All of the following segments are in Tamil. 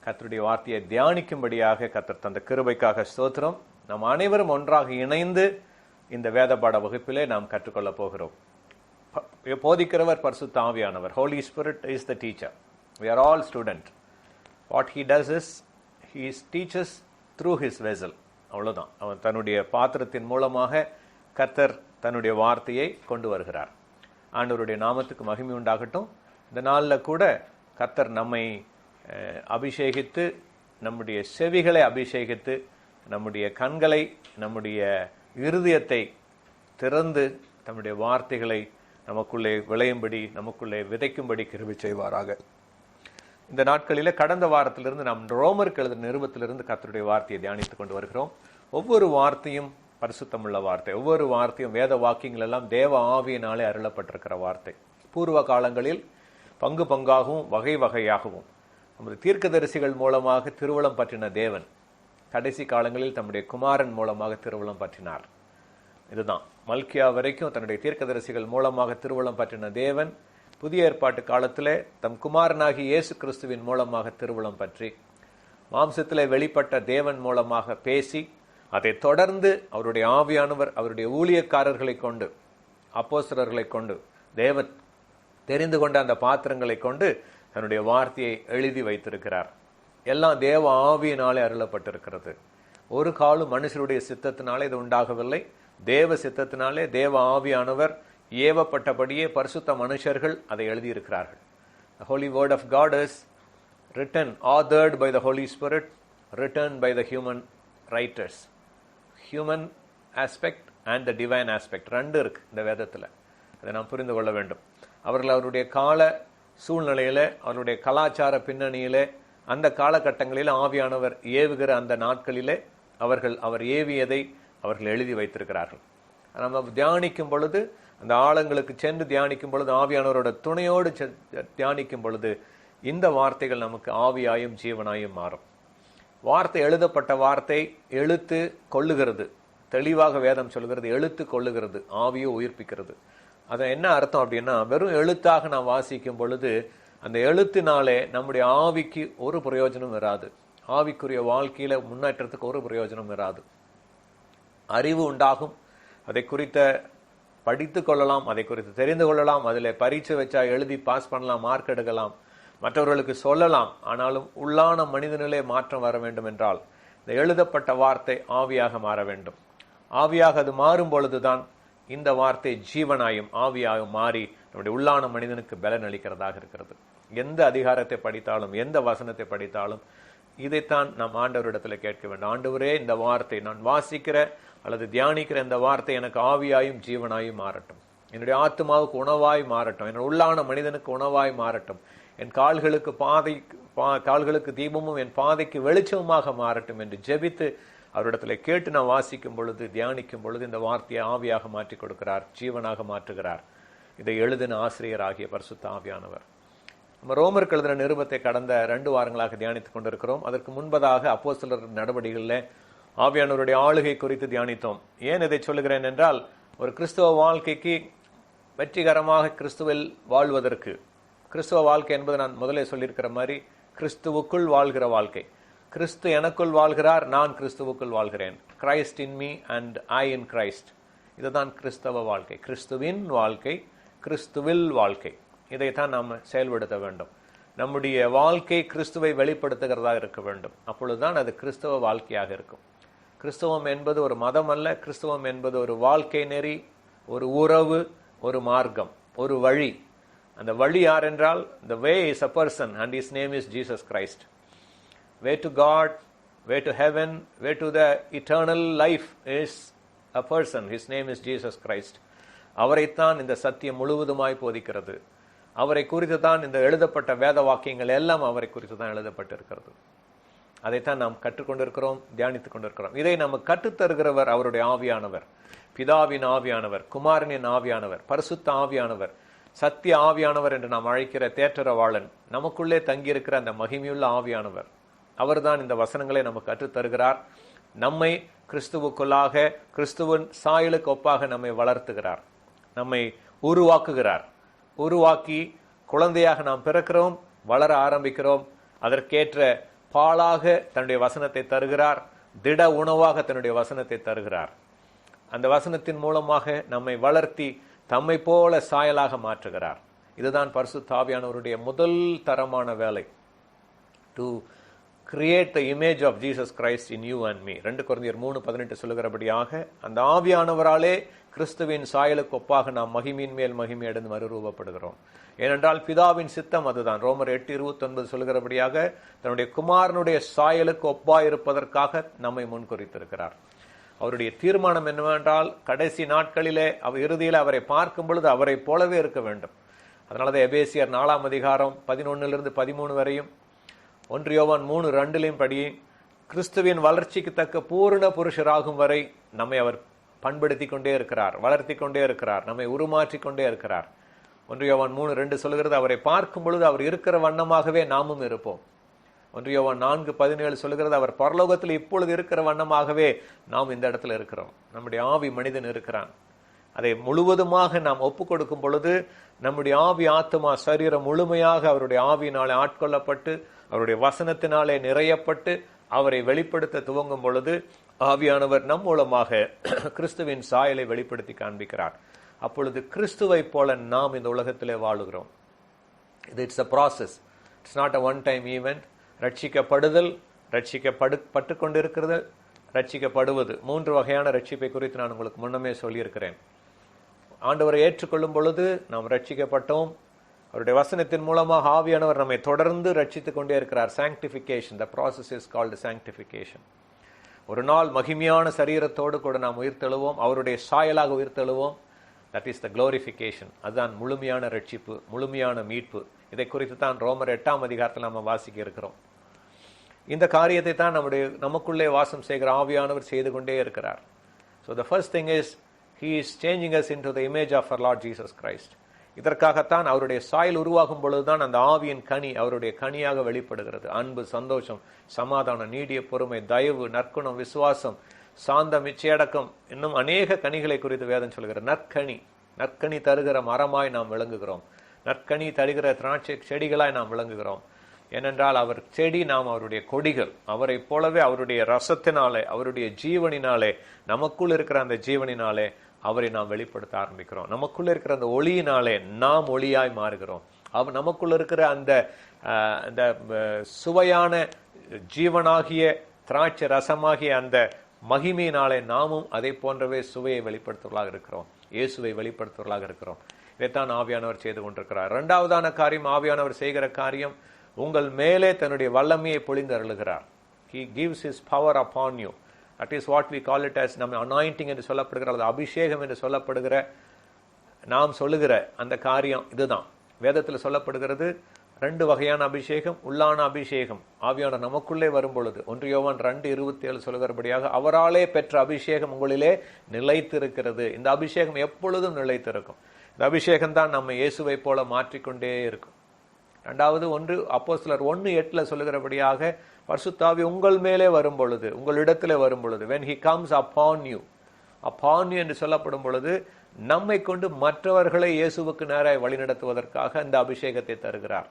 கர்த்தருடைய வார்த்தையை தியானிக்கும்படியாக கர்த்தர் தந்த கிருபைக்காக ஸ்தோத்திரம். நாம் அனைவரும் ஒன்றாக இணைந்து இந்த வேத பாட வகுப்பிலே நாம் கற்றுக்கொள்ள போகிறோம். போதிக்கிறவர் பரிசுத்த ஆவியானவர். Holy Spirit is the teacher. We are all student. What he does is he teaches through his vessel. அவ்வளவுதான். அவன் தன்னுடைய பாத்திரத்தின் மூலமாக கர்த்தர் தன்னுடைய வார்த்தையை கொண்டு வருகிறார். ஆண்டவருடைய நாமத்துக்கு மகிமை உண்டாகட்டும். இந்த நாளில் கூட கர்த்தர் நம்மை அபிஷேகித்து, நம்முடைய செவிகளை அபிஷேகித்து, நம்முடைய கண்களை, நம்முடைய இருதயத்தை திறந்து நம்முடைய வார்த்தைகளை நமக்குள்ளே விளையும்படி, நமக்குள்ளே விதைக்கும்படி கிருபை செய்வாராக. இந்த நாட்களில் கடந்த வாரத்திலிருந்து நாம் ரோமருக்கு எழுதின நிருபத்திலிருந்து கர்த்தருடைய வார்த்தையை தியானித்துக் கொண்டு வருகிறோம். ஒவ்வொரு வார்த்தையும் பரிசுத்தமுள்ள வார்த்தை. ஒவ்வொரு வார்த்தையும் வேத வாக்கியங்கள் எல்லாம் தேவ ஆவியினாலே அருளப்பட்டிருக்கிற வார்த்தை. பூர்வ காலங்களில் பங்கு பங்காகவும் வகை வகையாகவும் நமது தீர்க்கதரிசிகள் மூலமாக திருவுளம் பற்றின தேவன் கடைசி காலங்களில் தம்முடைய குமாரன் மூலமாக திருவுளம் பற்றினார். இதுதான் மல்கியா வரைக்கும் தன்னுடைய தீர்க்கதரிசிகள் மூலமாக திருவுளம் பற்றின தேவன் புதிய ஏற்பாட்டு காலத்திலே தம் குமாரனாகி இயேசு கிறிஸ்துவின் மூலமாக திருவுளம் பற்றி மாம்சத்திலே வெளிப்பட்ட தேவன் மூலமாக பேசி, அதை தொடர்ந்து அவருடைய ஆவியானவர் அவருடைய ஊழியக்காரர்களை கொண்டு, அப்போஸ்தலர்களை கொண்டு, தேவன் தெரிந்து கொண்ட அந்த பாத்திரங்களை கொண்டு தன்னுடைய வார்த்தையை எழுதி வைத்திருக்கிறார். எல்லாம் தேவ ஆவியினாலே அருளப்பட்டிருக்கிறது. ஒரு காலம் மனுஷருடைய சித்தத்தினாலே இது உண்டாகவில்லை. தேவ சித்தத்தினாலே தேவ ஆவியானவர் ஏவப்பட்டபடியே பரிசுத்த மனுஷர்கள் அதை எழுதியிருக்கிறார்கள். The Holy Word of God is written, authored by the Holy Spirit, written by the human writers. Human aspect and the divine aspect ரெண்டு இருக்கு இந்த வேதத்தில். அதை நாம் புரிந்து கொள்ள வேண்டும். அவர்கள் அவருடைய கால சூழ்நிலையில், அவருடைய கலாச்சார பின்னணியிலே, அந்த காலகட்டங்களில் ஆவியானவர் ஏவுகிற அந்த நாட்களிலே அவர் ஏவியதை அவர்கள் எழுதி வைத்திருக்கிறார்கள். நம்ம தியானிக்கும் பொழுது, அந்த ஆழங்களுக்கு சென்று தியானிக்கும் பொழுது, ஆவியானவரோட துணையோடு தியானிக்கும் பொழுது இந்த வார்த்தைகள் நமக்கு ஆவியாயும் ஜீவனாயும் மாறும். வார்த்தை, எழுதப்பட்ட வார்த்தை எழுத்து கொள்ளுகிறது. தெளிவாக வேதம் சொல்கிறது, எழுத்து கொள்ளுகிறது, ஆவியை உயிர்ப்பிக்கிறது. அது என்ன அர்த்தம் அப்படின்னா, வெறும் எழுத்தாக நாம் வாசிக்கும் பொழுது அந்த எழுத்தினாலே நம்முடைய ஆவிக்கு ஒரு பிரயோஜனம் வராது. ஆவிக்குரிய வாழ்க்கையில முன்னேற்றத்துக்கு ஒரு பிரயோஜனம் வராது. அறிவு உண்டாகும், அதை குறித்த படித்து கொள்ளலாம், அதை குறித்து தெரிந்து கொள்ளலாம், அதில் பரீட்சை வச்சா எழுதி பாஸ் பண்ணலாம், மார்க் எடுக்கலாம், மற்றவர்களுக்கு சொல்லலாம். ஆனாலும் உள்ளான மனிதனிலே மாற்றம் வர வேண்டும் என்றால் இந்த எழுதப்பட்ட வார்த்தை ஆவியாக மாற வேண்டும். ஆவியாக அது மாறும் பொழுதுதான் இந்த வார்த்தை ஜீவனாயும் ஆவியாயும் மாறி நம்முடைய உள்ளான மனிதனுக்கு பலன் அளிக்கிறதாக இருக்கிறது. எந்த அதிகாரத்தை படித்தாலும், எந்த வசனத்தை படித்தாலும் இதைத்தான் நாம் ஆண்டவரிடத்தில் கேட்க வேண்டும். ஆண்டவரே, இந்த வார்த்தை நான் வாசிக்கிற அல்லது தியானிக்கிற இந்த வார்த்தை எனக்கு ஆவியாயும் ஜீவனாயும் மாறட்டும். என்னுடைய ஆத்மாவுக்கு உணவாய் மாறட்டும். என்னுடைய உள்ளான மனிதனுக்கு உணவாய் மாறட்டும். என் கால்களுக்கு தீபமும் என் பாதைக்கு வெளிச்சமுமாக மாறட்டும் என்று ஜெபித்து அவரிடத்தில் கேட்டு நான் வாசிக்கும் பொழுது, தியானிக்கும் பொழுது இந்த வார்த்தையை ஆவியாக மாற்றி கொடுக்கிறார், ஜீவனாக மாற்றுகிறார். இதை எழுதின ஆசிரியர் ஆகிய பரிசுத்த ஆவியானவர். நம்ம ரோமருக்கு எழுதின நிருபத்தை கடந்த 2 வாரங்களாக தியானித்துக் கொண்டிருக்கிறோம். அதற்கு முன்பதாக அப்போஸ்தலர் நடவடிக்கைகளில் ஆவியானவருடைய ஆளுகை குறித்து தியானித்தோம். ஏன் இதை சொல்லுகிறேன் என்றால், ஒரு கிறிஸ்துவ வாழ்க்கைக்கு வெற்றிகரமாக கிறிஸ்துவில் வாழ்வதற்கு, கிறிஸ்துவ வாழ்க்கை என்பது நான் முதலே சொல்லியிருக்கிற மாதிரி கிறிஸ்துவுக்குள் வாழ்கிற வாழ்க்கை. கிறிஸ்து எனக்குள் வாழ்கிறார், நான் கிறிஸ்துவுக்குள் வாழ்கிறேன். Christ in me and I in Christ. இதுதான் கிறிஸ்தவ வாழ்க்கை, கிறிஸ்துவின் வாழ்க்கை, கிறிஸ்துவில் வாழ்க்கை. இதைத்தான் நாம் செயல்படுத்த வேண்டும். நம்முடைய வாழ்க்கை கிறிஸ்துவை வெளிப்படுத்துகிறதாக இருக்க வேண்டும். அப்பொழுதுதான் அது கிறிஸ்தவ வாழ்க்கையாக இருக்கும். கிறிஸ்தவம் என்பது ஒரு மதம் அல்ல. கிறிஸ்தவம் என்பது ஒரு வாழ்க்கை நெறி, ஒரு உறவு, ஒரு மார்க்கம், ஒரு வழி. அந்த வழி யார் என்றால், the way is a person and his name is Jesus Christ. Way to God, way to heaven, way to the eternal life is a person. His name is Jesus Christ. அவரைத்தான் இந்த சத்தியம் முழுவதுமாய் போதிக்கிறது. அவரை குறித்து தான் இந்த எழுதப்பட்ட வேத வாக்கியங்கள் எல்லாம் அவரை குறித்து தான் எழுதப்பட்டிருக்கிறது. அதைத்தான் நாம் கற்றுக்கொண்டிருக்கிறோம், தியானித்துக் கொண்டிருக்கிறோம். இதை நமக்கு கற்றுத்தருகிறவர் அவருடைய ஆவியானவர், பிதாவின் ஆவியானவர், குமாரனின் ஆவியானவர், பரிசுத்த ஆவியானவர், சத்திய ஆவியானவர் என்று நாம் அழைக்கிற தேற்றரவாளன், நமக்குள்ளே தங்கியிருக்கிற அந்த மகிமையுள்ள ஆவியானவர். அவர்தான் இந்த வசனங்களை நமக்கு கற்றுத்தருகிறார். நம்மை கிறிஸ்துவுக்குள்ளாக கிறிஸ்துவின் சாயலுக்கு ஒப்பாக நம்மை வளர்த்துகிறார், நம்மை உருவாக்குகிறார். உருவாக்கி குழந்தையாக நாம் பிறக்கிறோம், வளர ஆரம்பிக்கிறோம். அதற்கேற்ற பாலாக தன்னுடைய வசனத்தை தருகிறார், திட உணவாக தன்னுடைய வசனத்தை தருகிறார். அந்த வசனத்தின் மூலமாக நம்மை வளர்த்தி தம்மை போல சாயலாக மாற்றுகிறார். இதுதான் பரிசுத்த ஆவியானவருடைய முதல் தரமான வேலை. To create the image of Jesus Christ in you and me. 2 கொரிந்தியர் 3:18 சொல்லுகிறபடியாக அந்த ஆவியானவராலே கிறிஸ்துவின் சாயலுக்கு ஒப்பாக நாம் மகிமையின் மேல் மகிமை அடைந்து மறுரூபப்படுகிறோம். ஏனென்றால் பிதாவின் சித்தம் அதுதான். ரோமர் 8:29 சொல்லுகிறபடியாக தன்னுடைய குமாரனுடைய சாயலுக்கு ஒப்பாயிருப்பதற்காக நம்மை முன்குறித்திருக்கிறார். அவருடைய தீர்மானம் என்னவென்றால் கடைசி நாட்களிலே இறுதியில் அவரை பார்க்கும் பொழுது அவரை போலவே இருக்க வேண்டும். அதனாலதான் எபேசியர் 4:11-13 வரையும் 1 யோவான் 3:2 படி கிறிஸ்துவின் வளர்ச்சிக்கு தக்க பூரண புருஷராகும் வரை நம்மை அவர் பண்படுத்தி கொண்டே இருக்கிறார், வளர்த்தி கொண்டே இருக்கிறார், நம்மை உருமாற்றி கொண்டே இருக்கிறார். 1 யோவான் 3:2 சொல்லுகிறது, அவரை பார்க்கும் பொழுது அவர் இருக்கிற வண்ணமாகவே நாமும் இருப்போம். 1 யோவான் 4:17 சொல்லுகிறது, அவர் பரலோகத்தில் இப்பொழுது இருக்கிற வண்ணமாகவே நாம் இந்த இடத்துல இருக்கிறோம். நம்முடைய ஆவி மனிதன் இருக்கிறான். அதை முழுவதுமாக நாம் ஒப்பு கொடுக்கும் பொழுது நம்முடைய ஆவி ஆத்மா சரீரம் முழுமையாக அவருடைய ஆவியினாலே ஆட்கொள்ளப்பட்டு அவருடைய வசனத்தினாலே நிறையப்பட்டு அவரை வெளிப்படுத்த துவங்கும் பொழுது ஆவியானவர் நம் மூலமாக கிறிஸ்துவின் சாயலை வெளிப்படுத்தி காண்பிக்கிறார். அப்பொழுது கிறிஸ்துவை போல நாம் இந்த உலகத்திலே வாழுகிறோம். It's a process. It's not a one time event. ரட்சிக்கப்படுதல், ரட்சிக்கப்பட்டு கொண்டிருக்கிறது, ரட்சிக்கப்படுவது. 3 வகையான ரட்சிப்பை குறித்து நான் உங்களுக்கு முன்னமே சொல்லியிருக்கிறேன். ஆண்டவரை ஏற்றுக்கொள்ளும் பொழுது நாம் ரட்சிக்கப்பட்டோம். அவருடைய வசனத்தின் மூலமாக ஆவியானவர் நம்மை தொடர்ந்து ரட்சித்துக் கொண்டே இருக்கிறார். sanctification, the process is called sanctification. ஒரு நாள் மகிமையான சரீரத்தோடு கூட நாம் உயிர்த்தெழுவோம், அவருடைய சாயலாக உயிர்த்தெழுவோம். that is the glorification. அதுதான் முழுமையான ரட்சிப்பு, முழுமையான மீட்பு. இதை குறித்து தான் ரோமர் 8 நாம் வாசிக்க இருக்கிறோம். இந்த காரியத்தை தான் நமக்குள்ளே வாசம் செய்கிற ஆவியானவர் செய்து கொண்டே இருக்கிறார். So the first thing is he is changing us into the image of our Lord Jesus Christ. இதற்காகத்தான் அவருடைய சாயல் உருவாகும் பொழுதுதான் அந்த ஆவியின் கனி அவருடைய கனியாக வெளிப்படுகிறது. அன்பு, சந்தோஷம், சமாதானம், நீடிய பொறுமை, தயவு, நற்குணம், விசுவாசம், சாந்தம், இச்சையடக்கம், இன்னும் அநேக கனிகளை குறித்து வேதம் சொல்கிறது. நற்கனி தருகிற மரமாய் நாம் விளங்குகிறோம். நற்கனி தருகிற திராட்சை செடிகளாய் நாம் விளங்குகிறோம். ஏனென்றால் அவர் செடி, நாம் அவருடைய கொடிகள். அவரை போலவே அவருடைய ரசத்தினாலே, அவருடைய ஜீவனினாலே, நமக்குள் இருக்கிற அந்த ஜீவனினாலே அவரை நாம் வெளிப்படுத்த ஆரம்பிக்கிறோம். நமக்குள்ள இருக்கிற அந்த ஒளியினாலே நாம் ஒளியாய் மாறுகிறோம். நமக்குள்ள இருக்கிற அந்த சுவையான ஜீவனாகிய திராட்சை ரசமாகிய அந்த மகிமையினாலே நாமும் அதை போன்றவே சுவையை வெளிப்படுத்துவர்களாக இருக்கிறோம், இயேசுவை வெளிப்படுத்துவர்களாக இருக்கிறோம். இதைத்தான் ஆவியானவர் செய்து கொண்டிருக்கிறார். 2வதான காரியம், ஆவியானவர் செய்கிற காரியம், உங்கள் மேலே தன்னுடைய வல்லமையை பொழிந்து அருளுகிறார். He gives his power upon you. That is what we call it as நம்ம anointing என்று சொல்லப்படுகிற, அல்லது அபிஷேகம் என்று சொல்லப்படுகிற நாம் சொல்லுகிற அந்த காரியம் இதுதான். வேதத்தில் சொல்லப்படுகிறது 2 வகையான அபிஷேகம். உள்ளான அபிஷேகம், ஆவியானவர் நமக்குள்ளே வரும் பொழுது 1 யோவான் 2:27 சொல்லுகிறபடியாக அவராலே பெற்ற அபிஷேகம் உங்களிலே நிலைத்திருக்கிறது. இந்த அபிஷேகம் எப்பொழுதும் நிலைத்திருக்கும். இந்த அபிஷேகம் தான் நம்ம இயேசுவை போல மாற்றிக்கொண்டே இருக்கும். 2வது அப்போஸ்தலர் 1:8 சொல்லுகிறபடியாக பரிசுத்த ஆவி உங்கள் மேலே வரும் பொழுது, உங்களிடத்திலே வரும் பொழுது, when he comes upon you என்று சொல்லப்படும் பொழுது நம்மை கொண்டு மற்றவர்களை இயேசுவுக்கு நேராய் வழிநடத்துவதற்காக இந்த அபிஷேகத்தை தருகிறார்.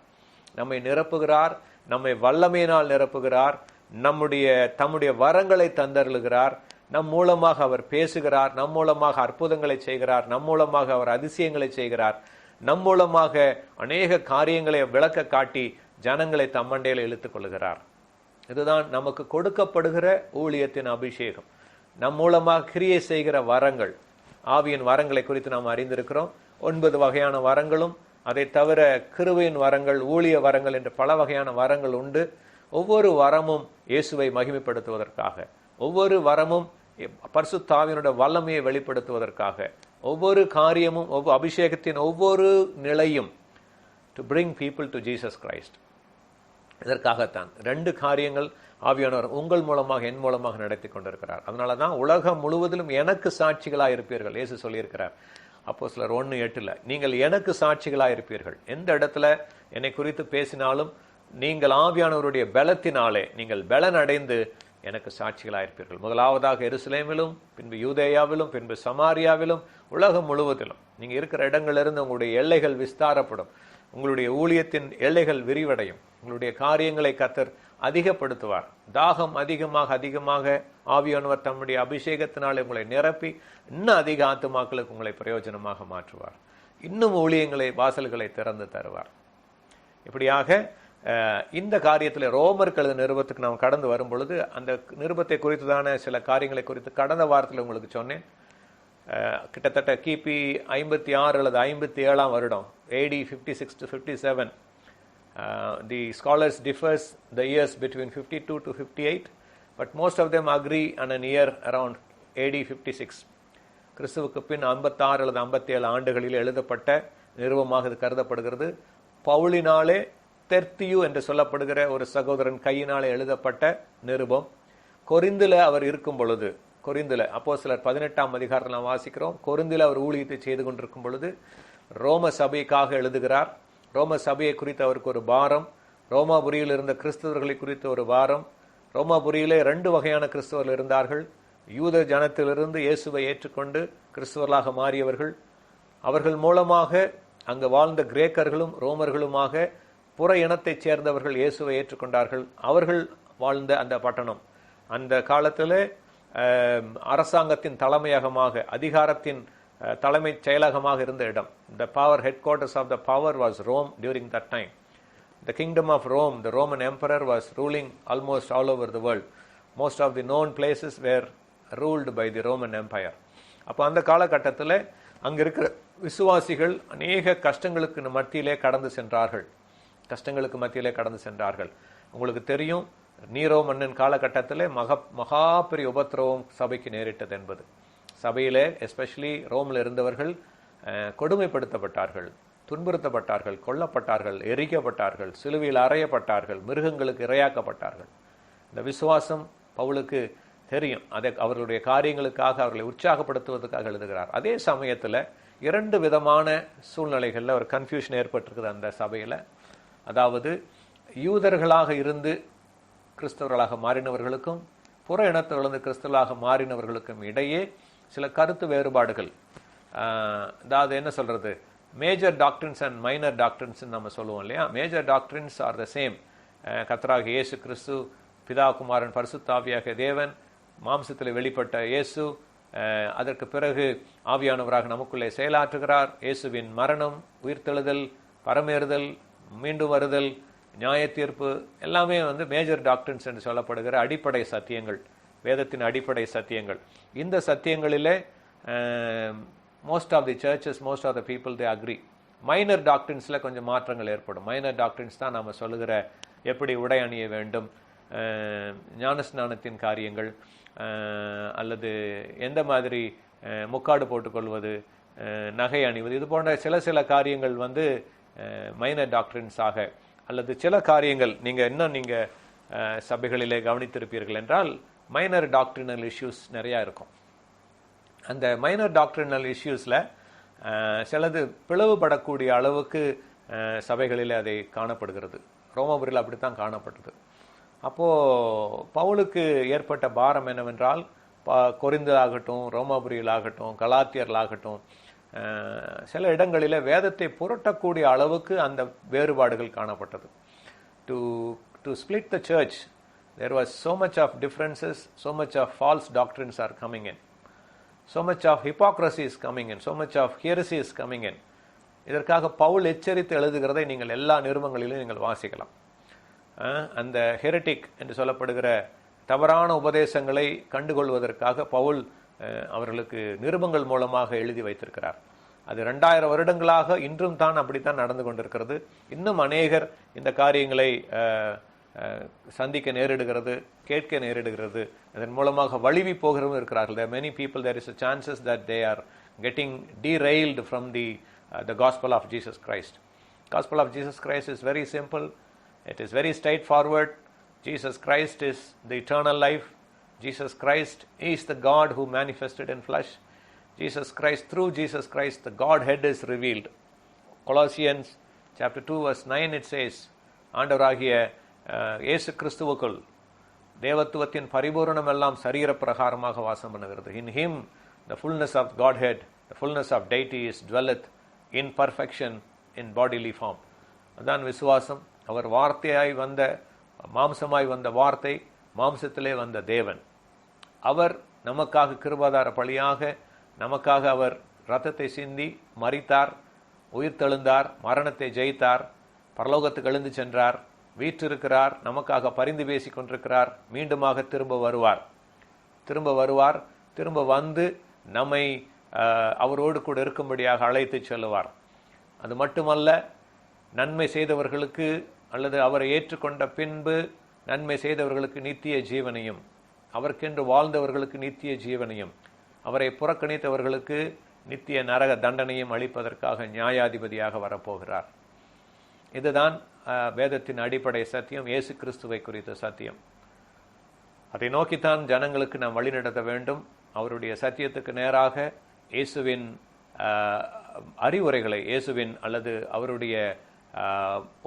நம்மை நிரப்புகிறார், நம்மை வல்லமையினால் நிரப்புகிறார், தம்முடைய வரங்களை தந்தருளுகிறார். நம் மூலமாக அவர் பேசுகிறார், நம் மூலமாக அற்புதங்களை செய்கிறார், நம் மூலமாக அவர் அதிசயங்களை செய்கிறார், நம் மூலமாக அநேக காரியங்களை விளக்க காட்டி ஜனங்களை தம்மண்டையில் இழுத்துக் கொள்கிறார். இதுதான் நமக்கு கொடுக்கப்படுகிற ஊழியத்தின் அபிஷேகம். நம் மூலமாக கிரியை செய்கிற வரங்கள், ஆவியின் வரங்களை குறித்து நாம் அறிந்திருக்கிறோம். 9 வகையான வரங்களும், அதை தவிர கிருபையின் வரங்கள், ஊழிய வரங்கள் என்று பல வகையான வரங்கள் உண்டு. ஒவ்வொரு வரமும் இயேசுவை மகிமைப்படுத்துவதற்காக, ஒவ்வொரு வரமும் பரிசுத்த ஆவியினுடைய வல்லமையை வெளிப்படுத்துவதற்காக, ஒவ்வொரு காரியமும் அபிஷேகத்தின் ஒவ்வொரு நிலையும் to bring people to Jesus Christ. இதற்காகத்தான் 2 காரியங்கள் ஆவியானவர் உங்கள் மூலமாக, என் மூலமாக நடத்தி கொண்டிருக்கிறார். அதனாலதான் உலகம் முழுவதிலும் எனக்கு சாட்சிகளாக இருப்பீர்கள் இயேசு சொல்லியிருக்கிறார். அப்போஸ்தலர் 1:8 நீங்கள் எனக்கு சாட்சிகளாக இருப்பீர்கள். எந்த இடத்துல என்னை குறித்து பேசினாலும் நீங்கள் ஆவியானவருடைய பலத்தினாலே நீங்கள் பலன் அடைந்து எனக்கு சாட்சிகளாயிருப்பீர்கள். முதலாவதாக எருசலேமிலும், பின்பு யூதேயாவிலும், பின்பு சமாரியாவிலும், உலகம் முழுவதிலும். நீங்க இருக்கிற இடங்களிலிருந்து உங்களுடைய எல்லைகள் விஸ்தாரப்படும். உங்களுடைய ஊழியத்தின் எல்லைகள் விரிவடையும். உங்களுடைய காரியங்களை கர்த்தர் அதிகப்படுத்துவார். தாகம் அதிகமாக ஆவியானவர் தம்முடைய அபிஷேகத்தினால் உங்களை நிரப்பி இன்னும் அதிக ஆத்துமாக்களுக்கு உங்களை பிரயோஜனமாக மாற்றுவார். இன்னும் ஊழியங்களை வாசல்களை திறந்து தருவார். இப்படியாக இந்த காரியத்தில் ரோமருக்கு எழுதின நிருபத்துக்கு நாம் கடந்து வரும் பொழுது அந்த நிருபத்தை குறித்துதான சில காரியங்களை குறித்து கடந்த வாரத்தில் உங்களுக்கு சொன்னேன். கிட்டத்தட்ட கிபி 56 அல்லது 57 வருடம், AD 56 to 57. The scholars differs the years between 52 to 58, but most of them agree on an year around AD 56. கிறிஸ்துவுக்கு பின் 56 அல்லது 57 ஆண்டுகளில் எழுதப்பட்ட நிருபமாக இது கருதப்படுகிறது. பவுலினாலே தெர்த்தியு என்று சொல்லப்படுகிற ஒரு சகோதரன் கையினாலே எழுதப்பட்ட நிருபம். கொரிந்தில அவர் இருக்கும் பொழுது, கொரிந்தில அப்போஸ்தலர் 18ஆம் அதிகாரத்தில் நாம் வாசிக்கிறோம், கொரிந்தில அவர் ஊழியத்தை செய்து கொண்டிருக்கும் பொழுது ரோம சபைக்காக எழுதுகிறார். ரோம சபையை குறித்து அவருக்கு ஒரு பாரம், ரோமாபுரியில் இருந்த கிறிஸ்தவர்களை குறித்து ஒரு பாரம். ரோமாபுரியிலே 2 வகையான கிறிஸ்தவர்கள் இருந்தார்கள். யூத ஜனத்திலிருந்து இயேசுவை ஏற்றுக்கொண்டு கிறிஸ்தவர்களாக மாறியவர்கள், அவர்கள் மூலமாக அங்கு வாழ்ந்த கிரேக்கர்களும் ரோமர்களுமாக புற இனத்தைச் சேர்ந்தவர்கள் இயேசுவை ஏற்றுக்கொண்டார்கள். அவர்கள் வாழ்ந்த அந்த பட்டணம் அந்த காலத்தில் அரசாங்கத்தின் தலைமையகமாக, அதிகாரத்தின் தலைமைச் செயலகமாக இருந்த இடம். The power headquarters of the power was Rome during that time. The kingdom of Rome, the Roman emperor, was ruling almost all over the world. Most of the known places were ruled by the Roman Empire. அப்போ அந்த காலகட்டத்தில் அங்கே இருக்கிற விசுவாசிகள் அநேக கஷ்டங்களுக்கு மத்தியிலே கடந்து சென்றார்கள். உங்களுக்கு தெரியும், நீரோ மன்னன் காலகட்டத்தில் மகா பெரிய உபத்திரவம் சபைக்கு நேரிட்டது என்பது. சபையிலே எஸ்பெஷலி ரோமில் இருந்தவர்கள் கொடுமைப்படுத்தப்பட்டார்கள், துன்புறுத்தப்பட்டார்கள், கொல்லப்பட்டார்கள், எரிக்கப்பட்டார்கள், சிலுவையில் அறையப்பட்டார்கள், மிருகங்களுக்கு இரையாக்கப்பட்டார்கள். இந்த விசுவாசம் பவுலுக்கு தெரியும். அதை அவர்களுடைய காரியங்களுக்காக அவர்களை உற்சாகப்படுத்துவதற்காக எழுதுகிறார். அதே சமயத்தில் 2 விதமான சூழ்நிலைகளில் ஒரு கன்ஃபியூஷன் ஏற்பட்டிருக்குது அந்த சபையில். அதாவது யூதர்களாக இருந்து கிறிஸ்தவர்களாக மாறினவர்களுக்கும் புற இனத்திலிருந்து கிறிஸ்தவர்களாக மாறினவர்களுக்கும் இடையே சில கருத்து வேறுபாடுகள். அதாவது என்ன சொல்றது, major doctrines and minor doctrines நம்ம சொல்லுவோம் இல்லையா. Major doctrines R the same. கர்த்தராகிய இயேசு கிறிஸ்து, பிதா, குமாரன், பரிசுத்த ஆவியாகிய தேவன், மாம்சத்தில் வெளிப்பட்ட இயேசு, அதற்கு பிறகு ஆவியானவராக நமக்குள்ளே செயலாற்றுகிறார், இயேசுவின் மரணம், உயிர்த்தெழுதல், பரமேறுதல், மீண்டும் வருதல், நியாய தீர்ப்பு, எல்லாமே மேஜர் டாக்ட்ரின்ஸ் என்று சொல்லப்படுகிற அடிப்படை சத்தியங்கள், வேதத்தின் அடிப்படை சத்தியங்கள். இந்த சத்தியங்களிலே most of the churches, most of the people they agree. Minor டாக்ட்ரின்ஸில் கொஞ்சம் மாற்றங்கள் ஏற்படும். மைனர் டாக்ட்ரின்ஸ் தான் நம்ம சொல்லுகிற எப்படி உடை அணிய வேண்டும், ஞானஸ்நானத்தின் காரியங்கள், அல்லது எந்த மாதிரி முக்காடு போட்டுக்கொள்வது, நகை அணிவது, இது போன்ற சில காரியங்கள் மைனர் டாக்ட்ரின்ஸாக, அல்லது சில காரியங்கள் நீங்கள் சபைகளிலே கவனித்திருப்பீர்கள் என்றால் மைனர் டாக்ட்ரினல் இஷ்யூஸ் நிறையா இருக்கும். அந்த மைனர் டாக்ட்ரினல் இஷ்யூஸில் சிலது பிளவுபடக்கூடிய அளவுக்கு சபைகளில் அதை காணப்படுகிறது. ரோமாபுரியில் அப்படித்தான் காணப்பட்டது. அப்போது பவுலுக்கு ஏற்பட்ட பாரம் என்னவென்றால், கொரிந்திலாகட்டும், ரோமாபுரியிலாகட்டும், கலாத்தியர்களாகட்டும், சில இடங்களில் வேதத்தை புரட்டக்கூடிய அளவுக்கு அந்த வேறுபாடுகள் காணப்பட்டது. To split the church, there was so much of differences, so much of false doctrines are coming in, so much of hypocrisy is coming in, so much of heresy is coming in. இதற்காக பவுல் எச்சரித்து எழுதுகிறதை நீங்கள் எல்லா நிருபங்களிலும் நீங்கள் வாசிக்கலாம். அந்த ஹெரிட்டிக் என்று சொல்லப்படுகிற தவறான உபதேசங்களை கண்டுகொள்வதற்காக பவுல் அவர்களுக்கு நிருபங்கள் மூலமாக எழுதி வைத்திருக்கிறார். அது 2000 வருடங்களாக இன்றும் தான் அப்படித்தான் நடந்து கொண்டிருக்கிறது. இன்னும் அநேகர் இந்த காரியங்களை சந்திக்க நேரிடுகிறது, கேட்க நேரிடுகிறது. அதன் மூலமாக வழிவி போகிறவங்க இருக்கிறார்கள். There are many people, there is a chances that they are getting derailed from the gospel of Jesus Christ. Gospel of Jesus Christ is very simple. It is very straightforward. Jesus Christ is the eternal life. Jesus Christ is the God who manifested in flesh. Jesus Christ, through Jesus Christ, the Godhead is revealed. Colossians chapter 2 verse 9 it says, ஆண்டவராகிய இயேசு கிறிஸ்துவுக்குள் தேவத்துவத்தின் பரிபூரணம் எல்லாம் சரீர பிரகாரமாக வாசம் பண்ணுகிறது. In him the fullness of Godhead, the fullness of deity is dwelleth in perfection in bodily form. அதான் விசுவாசம். அவர் வார்த்தையாய் வந்த, மாம்சமாய் வந்த வார்த்தை, மாம்சத்திலே வந்த தேவன். அவர் நமக்காக கிருபாதார பலியாக, நமக்காக அவர் இரத்தத்தை சிந்தி மரித்தார், உயிர் தெழுந்தார், மரணத்தை ஜெயித்தார், பரலோகத்துக்கு எழுந்து சென்றார், வீற்றிருக்கிறார், நமக்காக பரிந்து பேசிக் கொண்டிருக்கிறார், மீண்டுமாக திரும்ப வருவார், திரும்ப வந்து நம்மை அவரோடு கூட இருக்கும்படியாக அழைத்து செல்லுவார். அது மட்டுமல்ல, நன்மை செய்தவர்களுக்கு அல்லது அவரை ஏற்றுக்கொண்ட பின்பு நன்மை செய்தவர்களுக்கு நித்திய ஜீவனையும், அவருக்கென்று வாழ்ந்தவர்களுக்கு நித்திய ஜீவனையும், அவரை புறக்கணித்தவர்களுக்கு நித்திய நரக தண்டனையும் அளிப்பதற்காக நியாயாதிபதியாக வரப்போகிறார். இதுதான் வேதத்தின் அடிப்படை சத்தியம், இயேசு கிறிஸ்துவை குறித்த சத்தியம். அதை நோக்கித்தான் ஜனங்களுக்கு நாம் வழிநடத்த வேண்டும். அவருடைய சத்தியத்துக்கு நேராக இயேசுவின் அறிவுரைகளை, இயேசுவின் அல்லது அவருடைய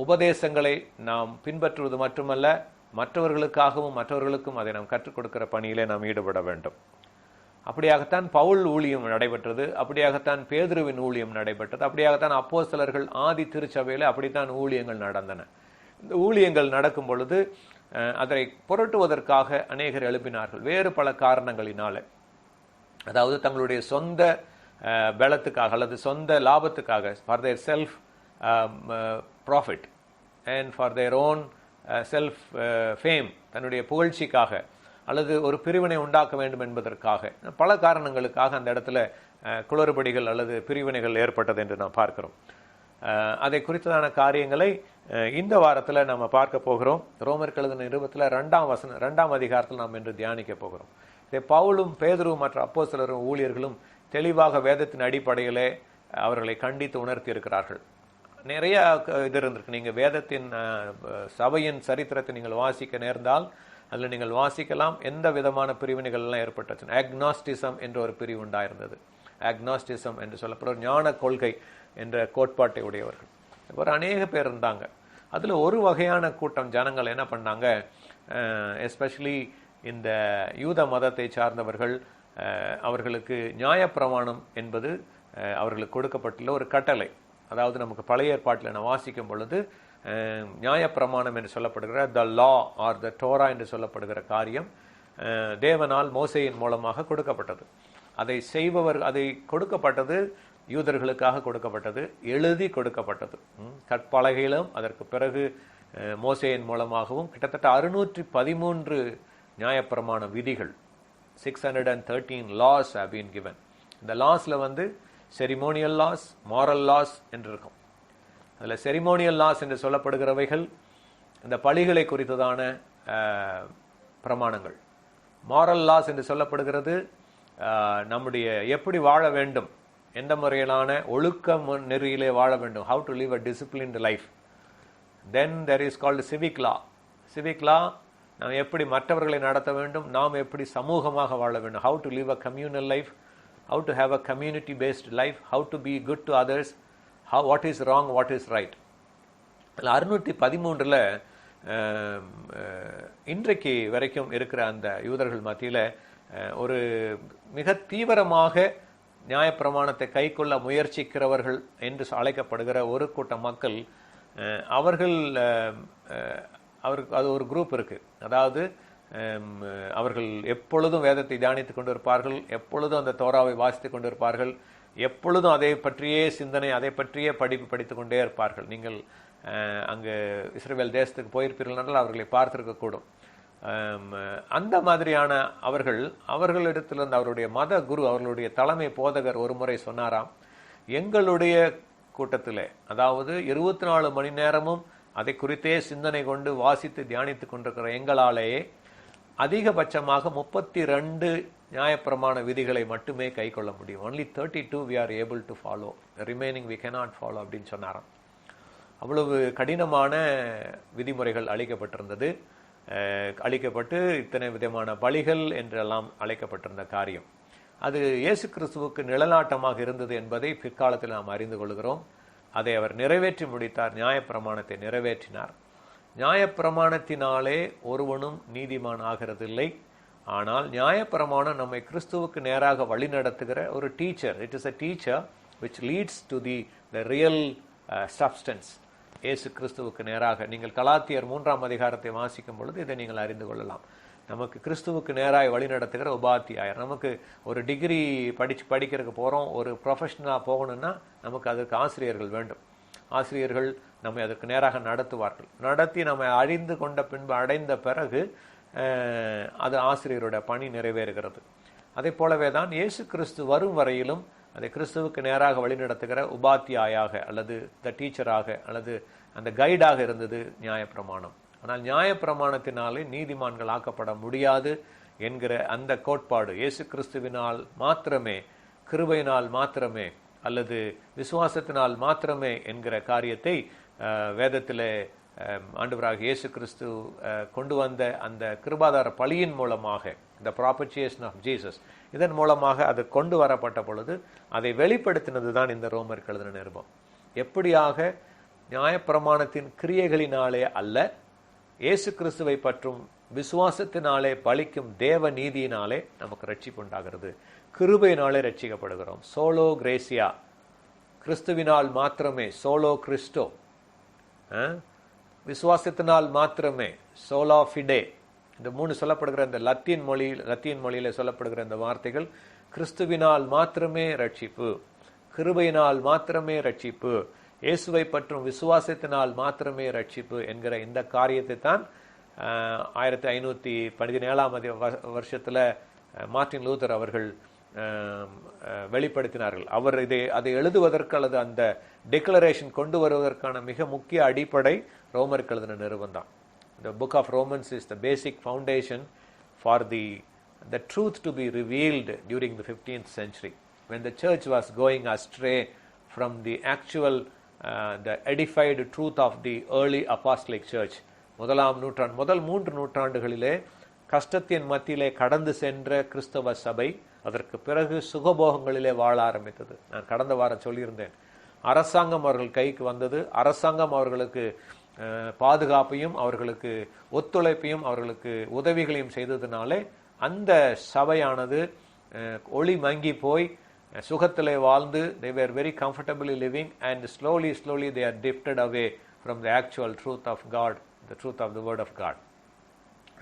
உபதேசங்களை நாம் பின்பற்றுவது மட்டுமல்ல, மற்றவர்களுக்கும் அதை நாம் கற்றுக் கொடுக்கிற பணியிலே நாம் ஈடுபட வேண்டும். அப்படியாகத்தான் பவுல் ஊழியம் நடைபெற்றது, அப்படியாகத்தான் பேதுருவின் ஊழியம் நடைபெற்றது, அப்படியாகத்தான் அப்போஸ்தலர்கள் ஆதி திருச்சபையில் அப்படித்தான் ஊழியங்கள் நடந்தன. இந்த ஊழியங்கள் நடக்கும் பொழுது அதை புரட்டுவதற்காக அநேகர் எழுப்பினார்கள், வேறு பல காரணங்களினால. அதாவது தங்களுடைய சொந்த பலத்துக்காக அல்லது சொந்த லாபத்துக்காக, for their self profit and for their own self fame, தன்னுடைய புகழ்ச்சிக்காக அல்லது ஒரு பிரிவினை உண்டாக்க வேண்டும் என்பதற்காக, பல காரணங்களுக்காக அந்த இடத்துல குளறுபடிகள் அல்லது பிரிவினைகள் ஏற்பட்டது என்று நாம் பார்க்கிறோம். அதை குறித்ததான காரியங்களை இந்த வாரத்தில் நம்ம பார்க்க போகிறோம். ரோமருக்கு எழுதின நிருபத்தில் 2ஆம் அதிகாரத்தில் நாம் இன்று தியானிக்க போகிறோம். இதை பவுலும் பேதுருவும் மற்ற அப்போஸ்தலரும் ஊழியர்களும் தெளிவாக வேதத்தின் அடிப்படையிலே அவர்களை கண்டித்து உணர்த்தி இருக்கிறார்கள். நிறைய இது இருந்திருக்கு. நீங்கள் வேதத்தின் சபையின் சரித்திரத்தை நீங்கள் வாசிக்க நேர்ந்தால் அதில் நீங்கள் வாசிக்கலாம் எந்த விதமான பிரிவினைகள் எல்லாம் ஏற்பட்டுச்சு. ஆக்னாஸ்டிசம் என்ற ஒரு பிரிவு உண்டாயிருந்தது. ஆக்னாஸ்டிசம் என்று சொல்லப்படுற ஞான கொள்கை என்ற கோட்பாட்டை உடையவர்கள் ஒரு அநேக பேர் இருந்தாங்க. அதில் ஒரு வகையான கூட்டம் ஜனங்கள் என்ன பண்ணாங்க, எஸ்பெஷலி இந்த யூத மதத்தை சார்ந்தவர்கள், அவர்களுக்கு நியாயப்பிரமாணம் என்பது அவர்களுக்கு கொடுக்கப்பட்டுள்ள ஒரு கட்டளை. அதாவது நமக்கு பழைய ஏற்பாட்டில் நான் வாசிக்கும் பொழுது நியாயப்பிரமாணம் என்று சொல்லப்படுகிற த லா ஆர் த டோரா என்று சொல்லப்படுகிற காரியம் தேவனால் மோசேயின் மூலமாக கொடுக்கப்பட்டது. அதை கொடுக்கப்பட்டது யூதர்களுக்காக கொடுக்கப்பட்டது, எழுதி கொடுக்கப்பட்டது கற்பலகையிலும். அதற்கு பிறகு மோசேயின் மூலமாகவும் கிட்டத்தட்ட 613 நியாயப்பிரமாண விதிகள், 613 laws have been given. இந்த லாஸ்ல செரிமோனியல் லாஸ், மாரல் லாஸ் என்று இருக்கும். அதில் செரிமோனியல் லாஸ் என்று சொல்லப்படுகிறவைகள் இந்த பலிகளை குறித்ததான பிரமாணங்கள். மாரல் லாஸ் என்று சொல்லப்படுகிறது நம்முடைய எப்படி வாழ வேண்டும், எந்த முறையிலான ஒழுக்க நெறியிலே வாழ வேண்டும், how to live a disciplined life. Then there is called civic law. civic law நாம் எப்படி மற்றவர்களை நடத்த வேண்டும், நாம் எப்படி சமூகமாக வாழ வேண்டும், how to live a communal life, how to have a community based life, how to be good to others, what is wrong, what is right. 613ல் இன்றைக்கு வரைக்கும் இருக்கிற அந்த யூதர்கள் மத்தியில் ஒரு மிக தீவிரமாக நியாயப்பிரமாணத்தை கைக்கொள்ள முயற்சிக்கிறவர்கள் என்று அழைக்கப்படுகிற ஒரு கூட்டம் மக்கள், அவருக்கு அது ஒரு குரூப் இருக்கு. அதாவது அவர்கள் எப்பொழுதும் வேதத்தை தியானித்துக் கொண்டிருப்பார்கள், எப்பொழுதும் அந்த தோராவை வாசித்துக் கொண்டிருப்பார்கள், எப்பொழுதும் அதை பற்றியே சிந்தனை, அதை பற்றியே படித்துக் கொண்டே இருப்பார்கள். நீங்கள் அங்கு இஸ்ரவேல் தேசத்துக்கு போயிருப்பீர்கள் என்றால் அவர்களை பார்த்திருக்கக்கூடும். அந்த மாதிரியான அவர்களிடத்திலிருந்து அவருடைய மத குரு, அவர்களுடைய தலைமை போதகர் ஒரு முறை சொன்னாராம், எங்களுடைய கூட்டத்திலே, அதாவது 24 மணி நேரமும் அதை குறித்தே சிந்தனை கொண்டு வாசித்து தியானித்துக் கொண்டிருக்கிற எங்களாலேயே அதிகபட்சமாக 32 நியாயப்பிரமாண விதிகளை மட்டுமே கை கொள்ள முடியும். only 32 we are able to follow, the remaining we cannot follow அப்படின்னு சொன்னாராம். அவ்வளவு கடினமான விதிமுறைகள் அளிக்கப்பட்டிருந்தது. அளிக்கப்பட்டு இத்தனை விதமான பலிகள் என்றெல்லாம் அழைக்கப்பட்டிருந்த காரியம் அது இயேசு கிறிஸ்துவுக்கு நிழலாட்டமாக இருந்தது என்பதை பிற்காலத்தில் நாம் அறிந்து கொள்கிறோம். அதை அவர் நிறைவேற்றி முடித்தார், நியாயப்பிரமாணத்தை நிறைவேற்றினார். நியாயப்பிரமாணத்தினாலே ஒருவனும் நீதிமான் ஆகிறதில்லை. ஆனால் நியாயப்பிரமாணம் நம்மை கிறிஸ்துவுக்கு நேராக வழி நடத்துகிற ஒரு teacher. It is a teacher which leads to the real substance. இயேசு கிறிஸ்துவுக்கு நேராக நீங்கள் கலாத்தியர் 3ஆம் அதிகாரத்தை வாசிக்கும் பொழுது இதை நீங்கள் அறிந்து கொள்ளலாம். நமக்கு கிறிஸ்துவுக்கு நேராக வழி நடத்துகிற உபாத்தியாயர். நமக்கு ஒரு டிகிரி படிக்கிறதுக்கு போகிறோம், ஒரு ப்ரொஃபஷனலாக போகணும்னா நமக்கு அதற்கு ஆசிரியர்கள் வேண்டும். ஆசிரியர்கள் நம்மை அதற்கு நேராக நடத்துவார்கள். நடத்தி நம்மை அறிந்து கொண்ட பின்பு அடைந்த பிறகு அது ஆசிரியரோட பணி நிறைவேறுகிறது. அதே போலவே தான் இயேசு கிறிஸ்து வரும் வரையிலும் அதை கிறிஸ்துவுக்கு நேராக வழிநடத்துகிற உபாத்தியாயாக அல்லது த டீச்சராக அல்லது அந்த கைடாக இருந்தது நியாயப்பிரமாணம். ஆனால் நியாயப்பிரமாணத்தினாலே நீதிமான்கள் ஆக்கப்பட முடியாது என்கிற அந்த கோட்பாடு இயேசு கிறிஸ்துவினால் மாத்திரமே, கிருபையினால் மாத்திரமே அல்லது விசுவாசத்தினால் மாத்திரமே என்கிற காரியத்தை வேதத்திலே ஆண்டவராகிய இயேசு கிறிஸ்து கொண்டு வந்த அந்த கிருபாதார பலியின் மூலமாக, the propitiation of Jesus, இதன் மூலமாக அது கொண்டு வரப்பட்ட பொழுது அதை வெளிப்படுத்தினது தான் இந்த ரோமருக்கு எழுதின நிருபம். எப்படியாக நியாயப்பிரமாணத்தின் கிரியைகளினாலே அல்ல, இயேசு கிறிஸ்துவை பற்றும் விசுவாசத்தினாலே பலிக்கும் தேவ நீதியினாலே நமக்கு ரட்சிப்பு உண்டாகிறது. கிருபையினாலே ரட்சிக்கப்படுகிறோம். சோலோ கிரேசியா, கிறிஸ்துவினால் மாத்திரமே, சோலோ கிறிஸ்டோ, விசுவாசத்தினால் மாத்திரமே, சோலா ஃபிடே. இந்த 3 சொல்லப்படுகிற இந்த லத்தீன் மொழியில சொல்லப்படுகிற இந்த வார்த்தைகள் கிறிஸ்துவினால் மாத்திரமே ரட்சிப்பு, கிருபையினால் மாத்திரமே ரட்சிப்பு, இயேசுவை பற்றும் விசுவாசத்தினால் மாத்திரமே ரட்சிப்பு என்கிற இந்த காரியத்தை தான் 1517ஆம் வருஷத்துல மார்ட்டின் லூதர் அவர்கள் வெளிப்படுத்தினார்கள். அவர் அதை எழுதுவதற்கு அல்லது அந்த டிக்ளரேஷன் கொண்டு வருவதற்கான மிக முக்கிய அடிப்படை ரோமருக்கு எழுதின நிருபம் தான். The book of Romans is the basic foundation for the truth to be revealed during the 15th century, when the church was going astray from the actual the edified truth of the early apostolic church. முதல் 3 நூற்றாண்டுகளிலே கஷ்டத்தின் மத்தியிலே கடந்து சென்ற கிறிஸ்தவ சபை அதற்கு பிறகு சுகபோகங்களிலே வாழ ஆரம்பித்தது. நான் கடந்த வாரம் சொல்லியிருந்தேன், அரசாங்கம் அவர்கள் கைக்கு வந்தது. அரசாங்கம் அவர்களுக்கு பாதுகாப்பையும் அவர்களுக்கு ஒத்துழைப்பையும் அவர்களுக்கு உதவிகளையும் செய்ததுனாலே அந்த சபையானது ஒளி மங்கி போய் சுகத்திலே வாழ்ந்து they were very comfortably living and slowly they are drifted away from the actual truth of God, the truth of the word of God.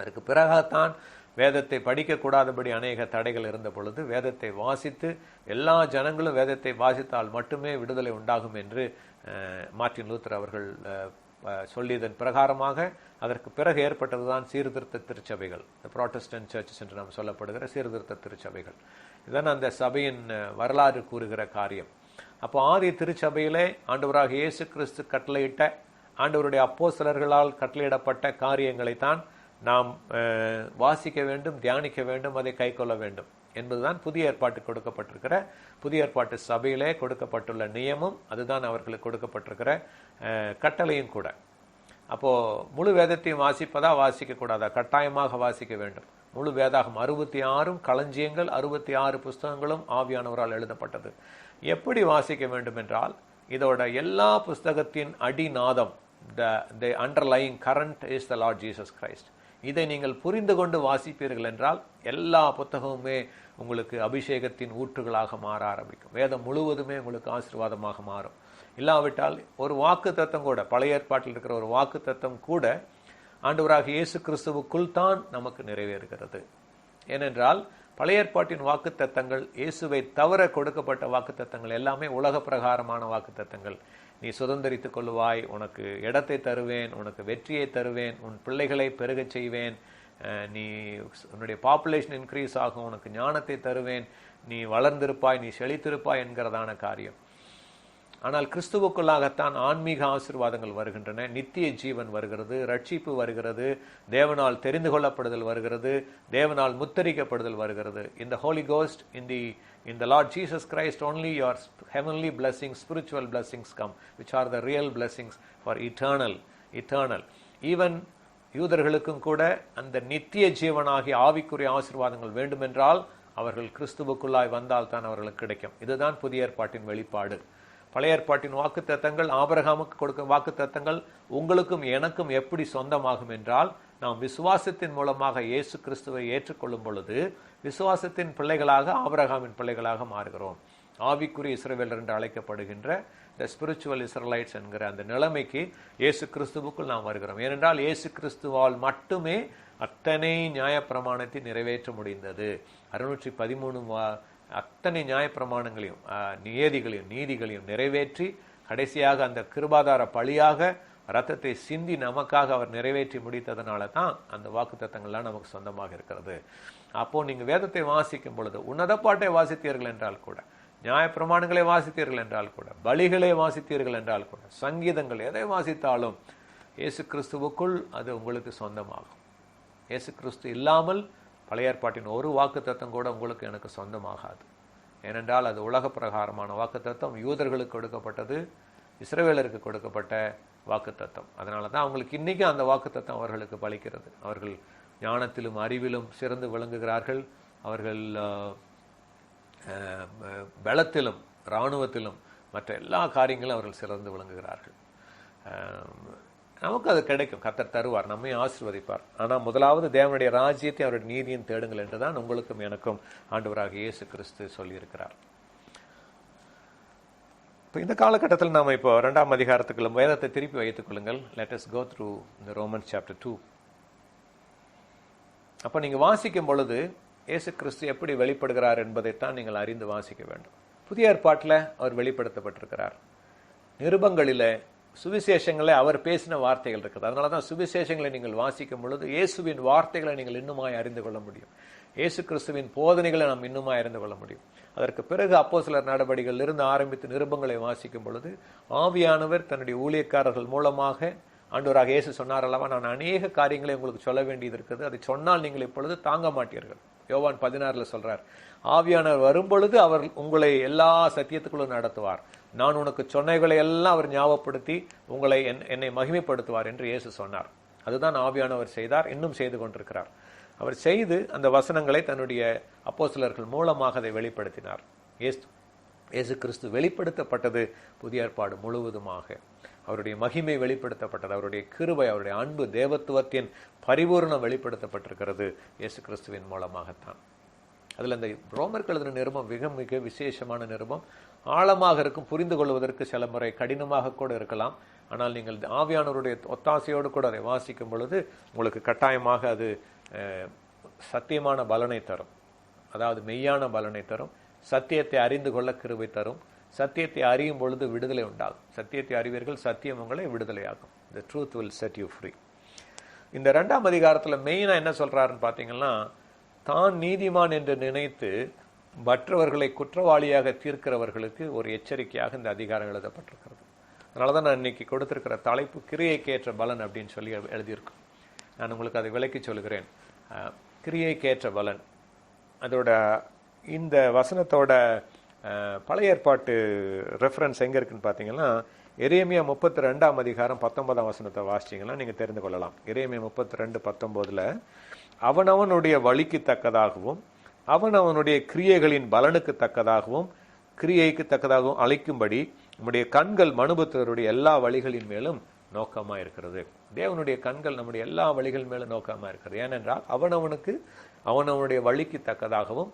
அதற்கு பிறகுதான் வேதத்தை படிக்கக்கூடாதபடி அநேக தடைகள் இருந்த பொழுது வேதத்தை வாசித்து எல்லா ஜனங்களும் வேதத்தை வாசித்தால் மட்டுமே விடுதலை உண்டாகும் என்று மார்ட்டின் லூத்தர் அவர்கள் சொல்லியதன் பிரகாரமாக அதற்கு பிறகு ஏற்பட்டதுதான் சீர்திருத்த திருச்சபைகள், ப்ராட்டஸ்டன்ட் சர்ச்சஸ் என்று நாம் சொல்லப்படுகிற சீர்திருத்த திருச்சபைகள். இதுதான் அந்த சபையின் வரலாறு கூறுகிற காரியம். அப்போ ஆதி திருச்சபையிலே ஆண்டவராக இயேசு கிறிஸ்து கட்டளையிட்ட, ஆண்டவருடைய அப்போஸ்தலர்களால் கட்டளையிடப்பட்ட காரியங்களைத்தான் நாம் வாசிக்க வேண்டும், தியானிக்க வேண்டும், அதை கை கொள்ள வேண்டும் என்பதுதான் புதிய ஏற்பாட்டு கொடுக்கப்பட்டிருக்கிற, புதிய ஏற்பாட்டு சபையிலே கொடுக்கப்பட்டுள்ள நியமம். அதுதான் அவர்களுக்கு கொடுக்கப்பட்டிருக்கிற கட்டளையும் கூட. அப்போ முழு வேதத்தையும் வாசிப்பதா வாசிக்க கூடாதா? கட்டாயமாக வாசிக்க வேண்டும். முழு வேதாகம் 66 களஞ்சியங்கள், 66 புஸ்தகங்களும் ஆவியானவரால் எழுதப்பட்டது. எப்படி வாசிக்க வேண்டும் என்றால், இதோட எல்லா புஸ்தகத்தின் அடிநாதம், the underlying current is the Lord Jesus Christ. இதை நீங்கள் புரிந்து கொண்டு வாசிப்பீர்கள் என்றால் எல்லா புத்தகமுமே உங்களுக்கு அபிஷேகத்தின் ஊற்றுகளாக மாற ஆரம்பிக்கும். வேதம் முழுவதுமே உங்களுக்கு ஆசீர்வாதமாக மாறும். இல்லாவிட்டால் ஒரு வாக்கு தத்தம் கூட, பழைய ஏற்பாட்டில் இருக்கிற ஒரு வாக்கு தத்தம் கூட ஆண்டவராக இயேசு கிறிஸ்துவுக்குள் தான் நமக்கு நிறைவேறுகிறது. ஏனென்றால் பழைய ஏற்பாட்டின் வாக்கு தத்தங்கள், இயேசுவை தவிர கொடுக்கப்பட்ட வாக்கு தத்தங்கள் எல்லாமே உலக பிரகாரமான வாக்கு தத்தங்கள். நீ சுதந்திரித்துக் கொள்ளுவாய், உனக்கு இடத்தை தருவேன், உனக்கு வெற்றியை தருவேன், உன் பிள்ளைகளை பெருகச் செய்வேன், நீ உன்னுடைய பாப்புலேஷன் இன்க்ரீஸ் ஆகும், உனக்கு ஞானத்தை தருவேன், நீ வளர்ந்திருப்பாய், நீ செழித்திருப்பாய் என்கிறதான காரியம். ஆனால் கிறிஸ்துவுக்குள்ளாகத்தான் ஆன்மீக ஆசீர்வாதங்கள் வருகின்றன, நித்திய ஜீவன் வருகிறது, ரட்சிப்பு வருகிறது, தேவனால் தெரிந்து கொள்ளப்படுதல் வருகிறது, தேவனால் முத்தரிக்கப்படுதல் வருகிறது. In the Holy Ghost, in the Lord Jesus Christ only your heavenly blessings, spiritual blessings come, which are the real blessings for eternal. Even யூதர்களுக்கும் கூட அந்த நித்திய ஜீவனாகிய ஆவிக்குரிய ஆசீர்வாதங்கள் வேண்டுமென்றால் அவர்கள் கிறிஸ்துவுக்குள்ளாய் வந்தால் தான் அவர்களுக்கு கிடைக்கும். இதுதான் புதிய ஏற்பாட்டின் வெளிப்பாடு. பழைய ஏற்பாட்டின் வாக்குத்தத்தங்கள், ஆபிரகாமுக்கு கொடுக்கும் வாக்குத்தத்தங்கள் உங்களுக்கும் எனக்கும் எப்படி சொந்தமாகும் என்றால், நாம் விசுவாசத்தின் மூலமாக இயேசு கிறிஸ்துவை ஏற்றுக்கொள்ளும் பொழுது விசுவாசத்தின் பிள்ளைகளாக, ஆபிரகாமின் பிள்ளைகளாக மாறுகிறோம். ஆவிக்குரிய இஸ்ரவேலர் என்று அழைக்கப்படுகின்ற த ஸ்பிரிச்சுவல் இஸ்ரலைட்ஸ் என்கிற அந்த நிலைமைக்கு இயேசு கிறிஸ்துவுக்குள் நாம் வருகிறோம். ஏனென்றால் இயேசு கிறிஸ்துவால் மட்டுமே அத்தனை நியாயப்பிரமாணத்தை நிறைவேற்ற முடிந்தது. 613 அத்தனை நியாயப்பிரமாணங்களையும் நியதிகளையும் நீதிகளையும் நிறைவேற்றி கடைசியாக அந்த கிருபாதார பலியாக ரத்தத்தை சிந்தி நமக்காக அவர் நிறைவேற்றி முடித்ததனால தான் அந்த வாக்குத்தத்தங்கள்லாம் நமக்கு சொந்தமாக இருக்கிறது. அப்போ நீங்க வேதத்தை வாசிக்கும் பொழுது உன்னத பாட்டை வாசித்தீர்கள் என்றால் கூட, நியாயப்பிரமாணங்களை வாசித்தீர்கள் என்றால் கூட, பலிகளை வாசித்தீர்கள் என்றால் கூட, சங்கீதங்கள் எதை வாசித்தாலும் இயேசு கிறிஸ்துவுக்குள் அது உங்களுக்கு சொந்தமாகும். இயேசு கிறிஸ்து இல்லாமல் பழைய ஏற்பாட்டின் ஒரு வாக்குத்தத்தம் கூட உங்களுக்கு எனக்கு சொந்தமாகாது. ஏனென்றால் அது உலக பிரகாரமான வாக்குத்தத்தம், யூதர்களுக்கு கொடுக்கப்பட்டது, இஸ்ரவேலருக்கு கொடுக்கப்பட்ட வாக்குத்தத்தம். அதனால தான் அவங்களுக்கு இன்னைக்கு அந்த வாக்குத்தத்தம் அவர்களுக்கு பலிக்கிறது. அவர்கள் ஞானத்திலும் அறிவிலும் சிறந்து விளங்குகிறார்கள். அவர்கள் பலத்திலும் இராணுவத்திலும் மற்ற எல்லா காரியங்களும் அவர்கள் சிறந்து விளங்குகிறார்கள். நமக்கு அது கிடைக்கும், கர்த்தர் தருவார், நம்மை ஆசீர்வதிப்பார். ஆனால் முதலாவது தேவனுடைய ராஜ்யத்தை அவருடைய நீதியும் தேடுங்கள் என்றுதான் உங்களுக்கும் எனக்கும் ஆண்டவராக இயேசு கிறிஸ்து சொல்லியிருக்கிறார். இப்போ இந்த காலகட்டத்தில் நாம் இப்போ 2ஆம் அதிகாரத்துக்குள்ள வேதத்தை திருப்பி வைத்துக் கொள்ளுங்கள். லெட் அஸ் கோ த்ரூ இந்த ரோமன்ஸ் சாப்டர் 2. அப்போ நீங்கள் வாசிக்கும் பொழுது இயேசு கிறிஸ்து எப்படி வெளிப்படுகிறார் என்பதைத்தான் நீங்கள் அறிந்து வாசிக்க வேண்டும். புதிய ஏற்பாட்டில் அவர் வெளிப்படுத்தப்பட்டிருக்கிறார். நிருபங்களில், சுவிசேஷங்களில் அவர் பேசின வார்த்தைகள் இருக்குது. அதனால தான் சுவிசேஷங்களை நீங்கள் வாசிக்கும் பொழுது இயேசுவின் வார்த்தைகளை நீங்கள் இன்னுமாய் அறிந்து கொள்ள முடியும். இயேசு கிறிஸ்துவின் போதனைகளை நாம் இன்னுமாய் அறிந்து கொள்ள முடியும். அதற்கு பிறகு அப்போஸ்தலர் நடவடிக்கைகளில் இருந்து ஆரம்பித்து நிருபங்களை வாசிக்கும் பொழுது ஆவியானவர் தன்னுடைய ஊழியக்காரர்கள் மூலமாக, ஆண்டவராக இயேசு சொன்னார் அல்லவா, நான் அநேக காரியங்களை உங்களுக்கு சொல்ல வேண்டியது இருக்குது, அதை சொன்னால் நீங்கள் இப்பொழுது தாங்க மாட்டீர்கள். யோவான் 16 சொல்றார், ஆவியானவர் வரும்பொழுது அவர் உங்களை எல்லா சத்தியத்துக்குள்ளும் நடத்துவார், நான் உனக்கு சொன்னவைகளை எல்லாம் அவர் ஞாபகப்படுத்தி உங்களை என்னை மகிமைப்படுத்துவார் என்று இயேசு சொன்னார். அதுதான் ஆவியானவர் செய்தார், இன்னும் செய்து கொண்டிருக்கிறார். அவர் செய்து அந்த வசனங்களை தன்னுடைய அப்போஸ்தலர்கள் மூலமாக அதை வெளிப்படுத்தினார். இயேசு கிறிஸ்து வெளிப்படுத்தப்பட்டது புதிய ஏற்பாடு முழுவதுமாக. அவருடைய மகிமை வெளிப்படுத்தப்பட்டது, அவருடைய கிருபை, அவருடைய அன்பு, தேவத்துவத்தின் பரிபூர்ணம் வெளிப்படுத்தப்பட்டிருக்கிறது இயேசு கிறிஸ்துவின் மூலமாகத்தான். அதில் இந்த ரோமர்கள் எழுதின நிருபம் மிக மிக விசேஷமான நிருபம். ஆழமாக இருக்கும், புரிந்து கொள்வதற்கு சில முறை கடினமாக கூட இருக்கலாம். ஆனால் நீங்கள் ஆவியானவருடைய ஒத்தாசையோடு கூட அதை வாசிக்கும் பொழுது உங்களுக்கு கட்டாயமாக அது சத்தியமான பலனை தரும். அதாவது மெய்யான பலனை தரும். சத்தியத்தை அறிந்து கொள்ள கிருபை தரும். சத்தியத்தை அறியும் பொழுது விடுதலை உண்டாகும். சத்தியத்தை அறிவீர்கள், சத்தியம் உங்களை விடுதலையாகும். The truth will set you free. இந்த 2ஆம் அதிகாரத்தில் மெயினா என்ன சொல்றாருன்னு பார்த்தீங்கன்னா, தான் நீதிமான் என்று நினைத்து மற்றவர்களை குற்றவாளியாக தீர்க்கிறவர்களுக்கு ஒரு எச்சரிக்கையாக இந்த அதிகாரம் எழுதப்பட்டிருக்கிறது. அதனால தான் நான் இன்னைக்கு கொடுத்திருக்கிற தலைப்பு கிரியைக்கேற்ற பலன் அப்படின்னு சொல்லி எழுதியிருக்கேன். நான் உங்களுக்கு அதை விளக்கி சொல்கிறேன். கிரியைக்கேற்ற பலன், அதோட இந்த வசனத்தோட பழைய ஏற்பாட்டு ரெஃபரன்ஸ் எங்கே இருக்குன்னு பார்த்தீங்கன்னா, எரேமியா 32ஆம் அதிகாரம் 19ஆம் வசனத்தை வாசிச்சிங்கன்னா நீங்கள் தெரிந்து கொள்ளலாம். எரேமியா 32:19 அவனவனுடைய வழிக்கு தக்கதாகவும் அவனவனுடைய கிரியைகளின் பலனுக்கு தக்கதாகவும் கிரியைக்கு தக்கதாகவும் அழைக்கும்படி நம்முடைய கண்கள் மனுபுத்திரருடைய எல்லா வழிகளின் மேலும் நோக்கமா இருக்கிறது. தேவனுடைய கண்கள் நம்முடைய எல்லா வழிகள் மேலும் நோக்கமா இருக்கிறது. ஏனென்றால் அவனவனுக்கு அவனவனுடைய வழிக்கு தக்கதாகவும்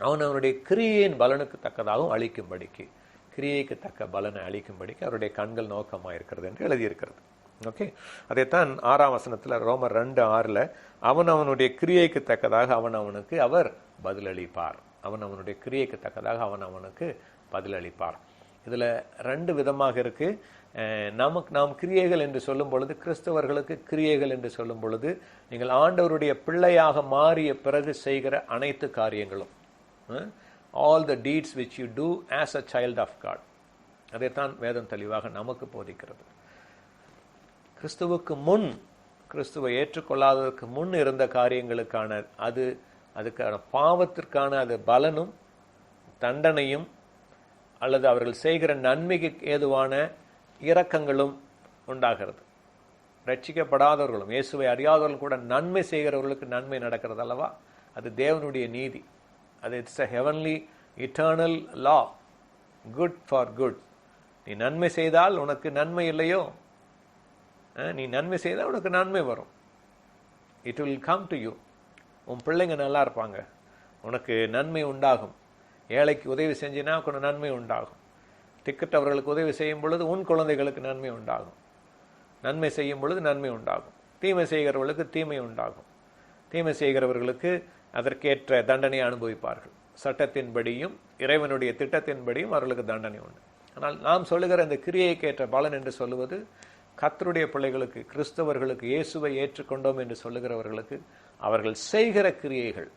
அவனவனுடைய கிரியையின் பலனுக்கு தக்கதாகவும் அளிக்கும்படிக்கு, கிரியைக்கு தக்க பலனை அளிக்கும்படிக்கு அவருடைய கண்கள் நோக்கமா இருக்கிறது என்று எழுதியிருக்கிறது. ஓகே, அதைத்தான் 6ஆம் வசனத்தில் ரோமர் 2:6 அவனவனுடைய கிரியைக்கு தக்கதாக அவனவனுக்கு அவர் பதிலளிப்பார். அவனவனுடைய கிரியைக்கு தக்கதாக அவனவனுக்கு பதிலளிப்பார். இதுல 2 விதமாக இருக்கு. நாம் கிரியைகள் என்று சொல்லும் பொழுது, கிறிஸ்தவர்களுக்கு கிரியைகள் என்று சொல்லும் பொழுது, நீங்கள் ஆண்டவருடைய பிள்ளையாக மாறிய பிறகு செய்கிற அனைத்து காரியங்களும், all the deeds which you do as a child of God, அதைத்தான் வேதம் தெளிவாக நமக்கு போதிக்கிறது. கிறிஸ்துவுக்கு முன், கிறிஸ்துவை ஏற்றுக்கொள்ளாததற்கு முன் இருந்த காரியங்களுக்கான அதுக்கான பாவத்திற்கான அது பலனும் தண்டனையும் அல்லது அவர்கள் செய்கிற நன்மைக்கு ஏதுவான இரக்கங்களும் உண்டாகிறது. ரட்சிக்கப்படாதவர்களும் இயேசுவை அறியாதவர்களும் கூட நன்மை செய்கிறவர்களுக்கு நன்மை நடக்கிறது அல்லவா? அது தேவனுடைய நீதி. அது it's a heavenly eternal law, good for good, நீ நன்மை செய்தால் உனக்கு நன்மை இல்லையோ? நீ நன்மை செய்தால் உனக்கு நன்மை வரும். It will come to you. உன் பிள்ளைங்க நல்லா இருப்பாங்க, உனக்கு நன்மை உண்டாகும். ஏழைக்கு உதவி செஞ்சினா உனக்கு நன்மை உண்டாகும். திக்கட்டவர்களுக்கு உதவி செய்யும் பொழுது உன் குழந்தைகளுக்கு நன்மை உண்டாகும். நன்மை செய்யும் பொழுது நன்மை உண்டாகும். தீமை செய்கிறவர்களுக்கு தீமை உண்டாகும். தீமை செய்கிறவர்களுக்கு அதற்கேற்ற தண்டனை அனுபவிப்பார்கள். சட்டத்தின்படியும் இறைவனுடைய திட்டத்தின்படியும் அவர்களுக்கு தண்டனை உண்டு. ஆனால் நாம் சொல்லுகிற இந்த கிரியைக்கேற்ற பலன் என்று சொல்லுவது கர்த்தருடைய பிள்ளைகளுக்கு, கிறிஸ்தவர்களுக்கு, இயேசுவை ஏற்றுக்கொண்டோம் என்று சொல்லுகிறவர்களுக்கு அவர்கள் செய்கிற கிரியைகள்.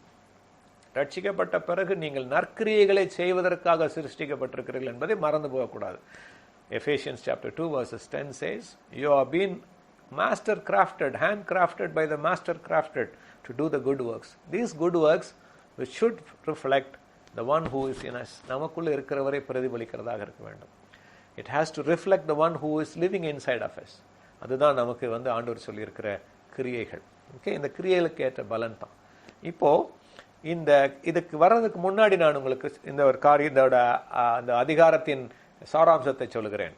ரட்சிக்கப்பட்ட பிறகு நீங்கள் நற்கிரியைகளை செய்வதற்காக சிருஷ்டிக்கப்பட்டிருக்கிறீர்கள் என்பதை மறந்து போகக்கூடாது. Ephesians chapter 2 verses 10 says, you have been master crafted, hand crafted by the master crafted to do the good works. These good works which should reflect the one who is in us. நமக்குள்ள இருக்கிறவரை பிரதிபலிக்கிறதாக இருக்க வேண்டும். It has to reflect the one who is living inside of us. அதுதான் நமக்கு ஆண்டவர் சொல்லியிருக்கிற கிரியைகள். ஓகே, இந்த கிரியைகளுக்கு ஏற்ற பலன் தான். இப்போ இதுக்கு வர்றதுக்கு முன்னாடி நான் உங்களுக்கு இந்த ஒரு காரியத்தோட அந்த அதிகாரத்தின் சாராம்சத்தை சொல்லுகிறேன்.